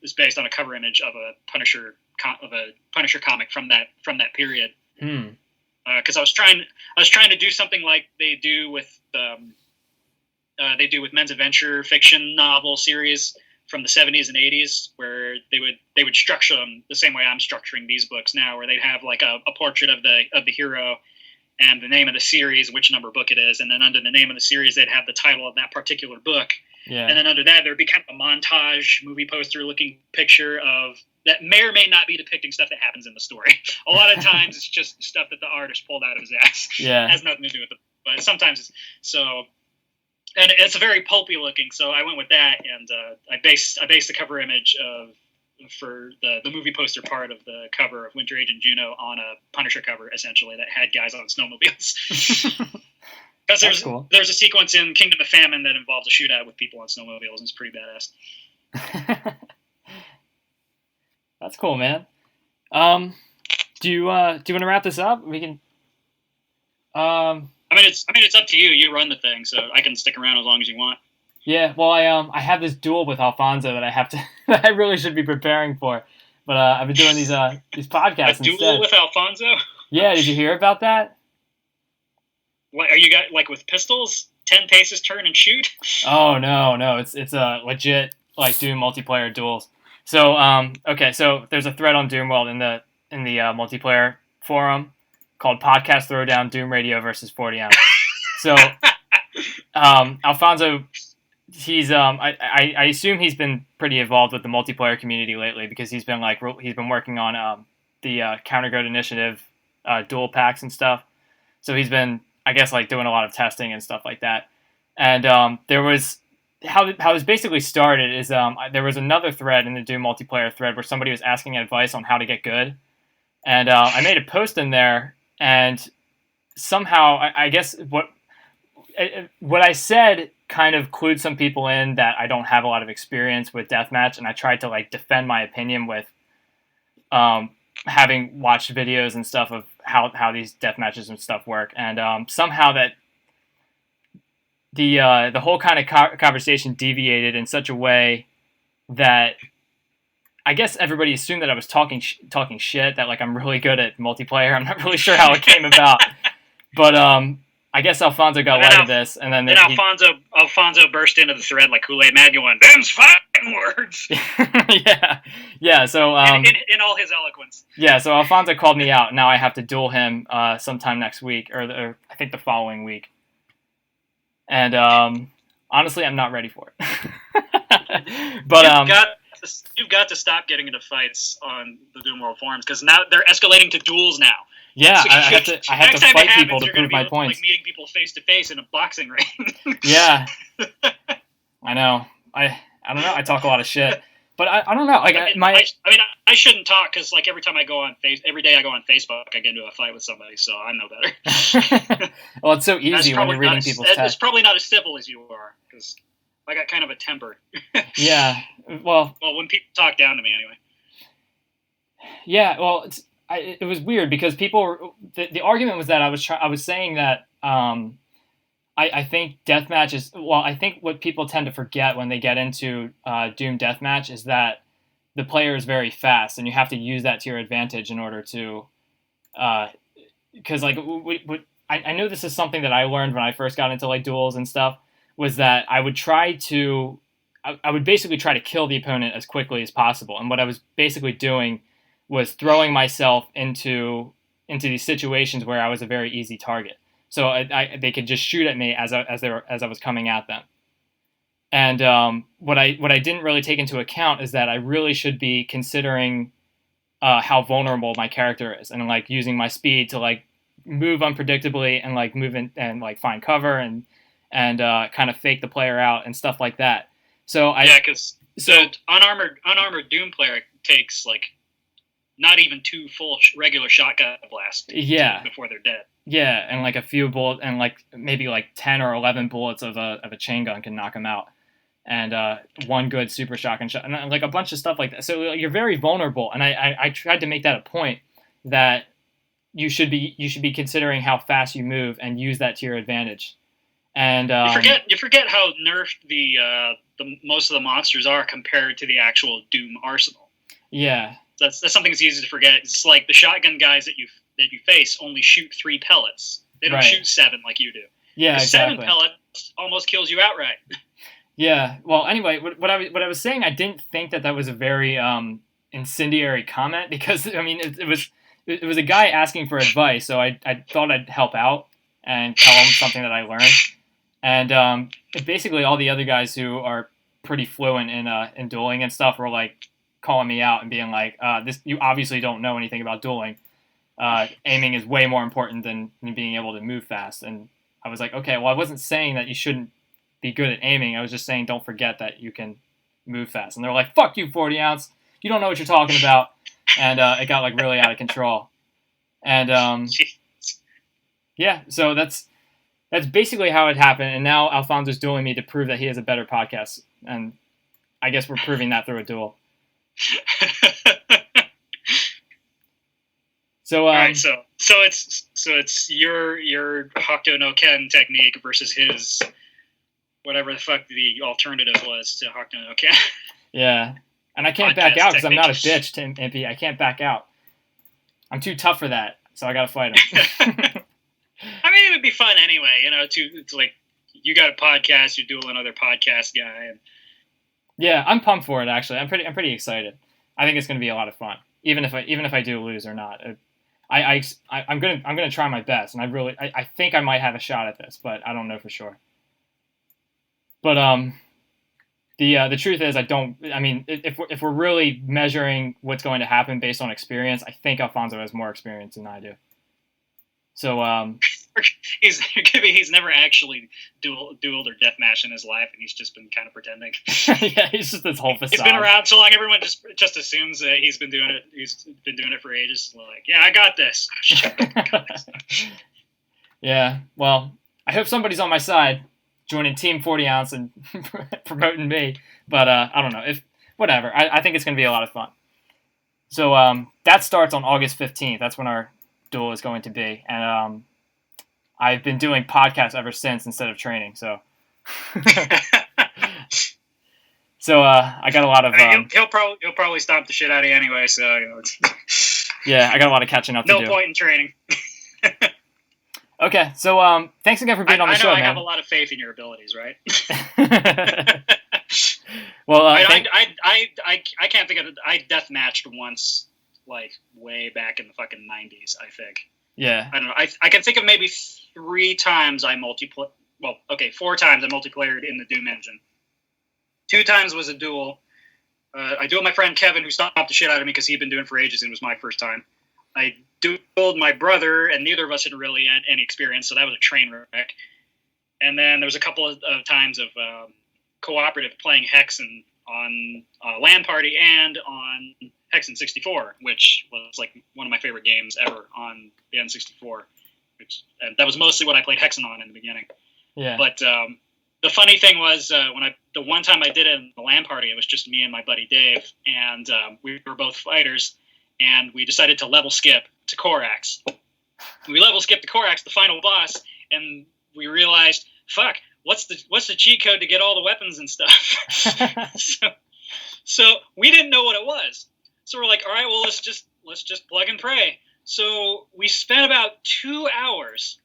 is based on a cover image of a Punisher comic from that period. Because I was trying to do something like they do with Men's Adventure fiction novel series from the 70s and 80s, where they would structure them the same way I'm structuring these books now, where they'd have like a portrait of the hero and the name of the series, which number book it is, and then under the name of the series they'd have the title of that particular book. Yeah. And then under that there'd be kind of a montage movie poster looking picture of that may or may not be depicting stuff that happens in the story. A lot of times it's just stuff that the artist pulled out of his ass. Yeah. It has nothing to do with it. But sometimes it's so. And it's a very pulpy looking, so I went with that, and I based the cover image for the movie poster part of the cover of Winter Agent Juno on a Punisher cover, essentially, that had guys on snowmobiles. Because there's a sequence in Kingdom of Famine that involves a shootout with people on snowmobiles, and it's pretty badass. That's cool, man. Do you want to wrap this up? We can. It's up to you. You run the thing, so I can stick around as long as you want. Yeah, well, I have this duel with Alfonso that I have to that I really should be preparing for, but I've been doing these podcasts A duel instead. with Alfonso? Yeah, did you hear about that? What, are you got like with pistols? 10 paces, turn and shoot? Oh no, it's a legit like Doom multiplayer duels. So okay, so there's a thread on Doomworld in the multiplayer forum called Podcast Throwdown Doom Radio versus 40 Ounce. So Alfonso, he's I assume he's been pretty involved with the multiplayer community lately because he's been working on the Counter Goat Initiative dual packs and stuff. So he's been, I guess, like doing a lot of testing and stuff like that. And there was how this basically started is there was another thread in the Doom multiplayer thread where somebody was asking advice on how to get good, and I made a post in there, and somehow I guess what I said kind of clued some people in that I don't have a lot of experience with deathmatch, and I tried to like defend my opinion with having watched videos and stuff of how these death matches and stuff work, and somehow that the whole kind of conversation deviated in such a way that I guess everybody assumed that I was talking shit, that like I'm really good at multiplayer. I'm not really sure how it came about, but I guess Alfonso got wind of this, and then Alfonso burst into the thread like Kool-Aid Man going, "Them's fighting words." yeah. So in all his eloquence. Yeah. So Alfonso called me out. Now I have to duel him sometime next week, or I think the following week. And honestly, I'm not ready for it. But you've got to stop getting into fights on the Doom World forums because now they're escalating to duels now. Yeah, so I have to fight people to prove my points. Like meeting people face to face in a boxing ring. Yeah, I know. I don't know. I talk a lot of shit, but I don't know. Like I shouldn't talk because like every day I go on Facebook, I get into a fight with somebody, so I know better. Well, it's so easy when you're reading people's text. It's probably not as civil as you are because I got kind of a temper. Yeah. Well, when people talk down to me, anyway. Yeah. Well, it was weird because people. The argument was that I was saying that I think deathmatch is. Well, I think what people tend to forget when they get into Doom deathmatch is that the player is very fast, and you have to use that to your advantage in order to. Because like I know this is something that I learned when I first got into like duels and stuff, was that I would basically try to kill the opponent as quickly as possible, and what I was basically doing was throwing myself into these situations where I was a very easy target. So they could just shoot at me as I was coming at them. And what I didn't really take into account is that I really should be considering how vulnerable my character is, and like using my speed to like move unpredictably and like move in and like find cover and kind of fake the player out and stuff like that. So because the unarmored Doom player takes like not even 2 full regular shotgun blasts before they're dead. Yeah, and like a few bullets and like maybe like 10 or 11 bullets of a chain gun can knock them out, and one good super shotgun shot and like a bunch of stuff like that. So you're very vulnerable, and I tried to make that a point that you should be considering how fast you move and use that to your advantage. And you forget how nerfed the most of the monsters are compared to the actual Doom arsenal. Yeah, that's something that's easy to forget. It's like the shotgun guys that you face only shoot 3 pellets. They don't shoot 7 like you do. Yeah, exactly. 7 pellets almost kills you outright. Yeah. Well, anyway, what I was saying, I didn't think that was a very incendiary comment because I mean it was a guy asking for advice, so I thought I'd help out and tell him something that I learned. And basically all the other guys who are pretty fluent in dueling and stuff were like calling me out and being like, you obviously don't know anything about dueling. Aiming is way more important than being able to move fast. And I was like, okay, well, I wasn't saying that you shouldn't be good at aiming. I was just saying don't forget that you can move fast. And they're like, fuck you, 40 ounce. You don't know what you're talking about. And it got like really out of control. And yeah, so that's basically how it happened. And now Alfonso's dueling me to prove that he has a better podcast. And I guess we're proving that through a duel. So all right, so it's your Hokuto no Ken technique versus his whatever the fuck the alternative was to Hokuto no Ken. Yeah, and I can't back out because I'm not a bitch, Impie. I can't back out. I'm too tough for that, so I gotta fight him. I mean, it would be fun anyway, it's like you got a podcast, you're dueling another podcast guy, and yeah, I'm pumped for it. Actually, I'm pretty excited. I think it's gonna be a lot of fun, even if I do lose or not. I'm gonna try my best, and I think I might have a shot at this, but I don't know for sure. But the truth is, I mean, if we're really measuring what's going to happen based on experience, I think Alfonso has more experience than I do. So he's never actually dueled or deathmatched in his life, and he's just been kind of pretending. Yeah, he's just this whole facade. He's been around so long, everyone just assumes that he's been doing it. He's been doing it for ages. Like, yeah, I got this. Yeah, well, I hope somebody's on my side, joining Team 40 Ounce and promoting me. But I don't know. Whatever. I think it's going to be a lot of fun. So that starts on August 15th. That's when our duel is going to be. And I've been doing podcasts ever since instead of training. So I got a lot of... he'll probably stomp the shit out of you anyway. So yeah, I got a lot of catching up to do. No point in training. Okay, so thanks again for being on the show, man. I have a lot of faith in your abilities, right? Well, I can't think of it. I deathmatched once, like way back in the fucking 90s, I think. Yeah. I don't know. I can think of maybe 3 times I multiplayer. Well, okay, 4 times I multiplayed in the Doom engine. 2 times was a duel. I dueled my friend Kevin, who stomped the shit out of me because he'd been doing it for ages and it was my first time. I dueled my brother, and neither of us had really had any experience, so that was a train wreck. And then there was a couple of times of cooperative playing Hexen on LAN Party and on Hexen 64, which was like one of my favorite games ever on the N64. And that was mostly what I played Hexen on in the beginning. Yeah. But the funny thing was the one time I did it in the LAN Party, it was just me and my buddy Dave, and we were both fighters. And we decided to level skip to Korax. We level skipped to Korax, the final boss, and we realized, fuck, what's the cheat code to get all the weapons and stuff? so we didn't know what it was. So we're like, all right, well let's just plug and pray. So we spent about 2 hours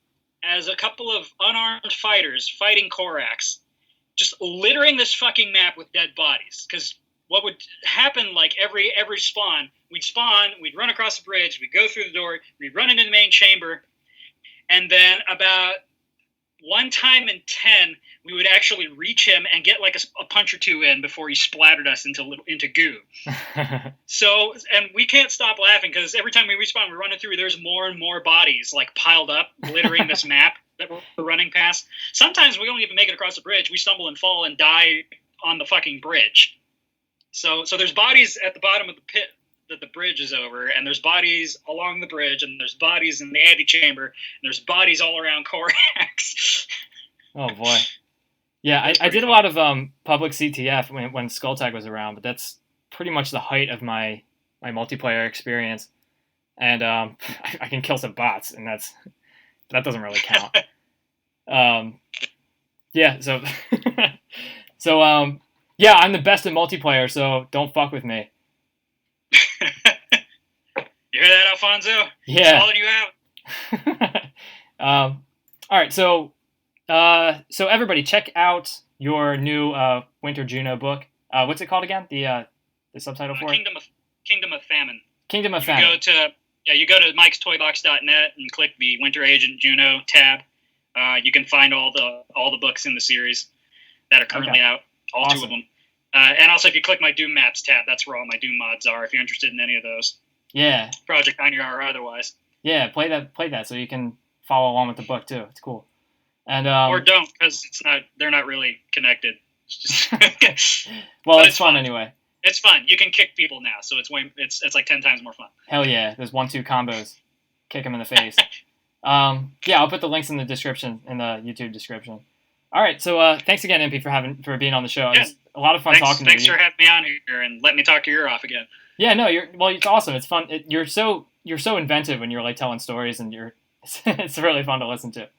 as a couple of unarmed fighters fighting Korax, just littering this fucking map with dead bodies. Because what would happen, like every spawn, we'd run across the bridge, we'd go through the door, we'd run into the main chamber, and then about 1 time in 10, we would actually reach him and get like a punch or 2 in before he splattered us into goo. So, and we can't stop laughing because every time we respawn, we're running through, there's more and more bodies like piled up, littering this map that we're running past. Sometimes we don't even make it across the bridge. We stumble and fall and die on the fucking bridge. So there's bodies at the bottom of the pit that the bridge is over, and there's bodies along the bridge, and there's bodies in the antechamber, and there's bodies all around Korax. Oh boy. Yeah, I did a lot of public CTF when Skulltag was around, but that's pretty much the height of my multiplayer experience. And I can kill some bots, and that doesn't really count. Yeah, so yeah, I'm the best at multiplayer, so don't fuck with me. You hear that, Alfonso? Yeah. Calling you out. All right, so everybody, check out your new Winter Juno book. What's it called again? The subtitle for it? Kingdom of Famine. Kingdom of Famine. You go to Mike'sToybox.net and click the Winter Agent Juno tab. You can find all the books in the series that are currently out. All awesome. 2 of them. And also, if you click my Doom Maps tab, that's where all my Doom mods are, if you're interested in any of those. Yeah. Project 90R or otherwise. Yeah, play that so you can follow along with the book, too. It's cool. And or don't, because they're not really connected. Well, it's fun anyway. It's fun. You can kick people now, so it's like 10 times more fun. Hell yeah. There's 1-2 combos. Kick them in the face. Yeah, I'll put the links in the description, in the YouTube description. All right, so thanks again, Impie, for being on the show. Yeah. It's a lot of fun talking to you. Thanks for having me on here and letting me talk your ear off again. Yeah, no, it's awesome. It's fun. You're so you're so inventive when you're like telling stories, and it's really fun to listen to.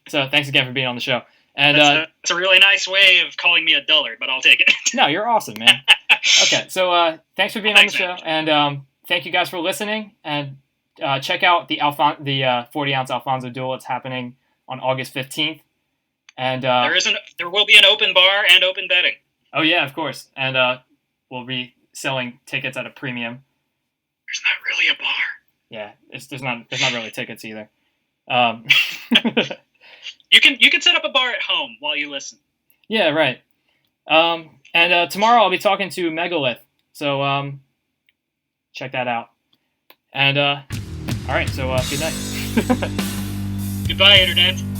So thanks again for being on the show. And that's a really nice way of calling me a dullard, but I'll take it. No, you're awesome, man. Okay, so thanks for being on the show, man. and thank you guys for listening. And check out the 40-ounce Alfonso duel. It's happening on August 15th. And there will be an open bar and open betting. Oh yeah, of course. And we'll be selling tickets at a premium. There's not really a bar. Yeah, there's not really tickets either. You can set up a bar at home while you listen. Yeah, right. And tomorrow I'll be talking to Megalith, so check that out. And all right, so good night. Goodbye, Internet.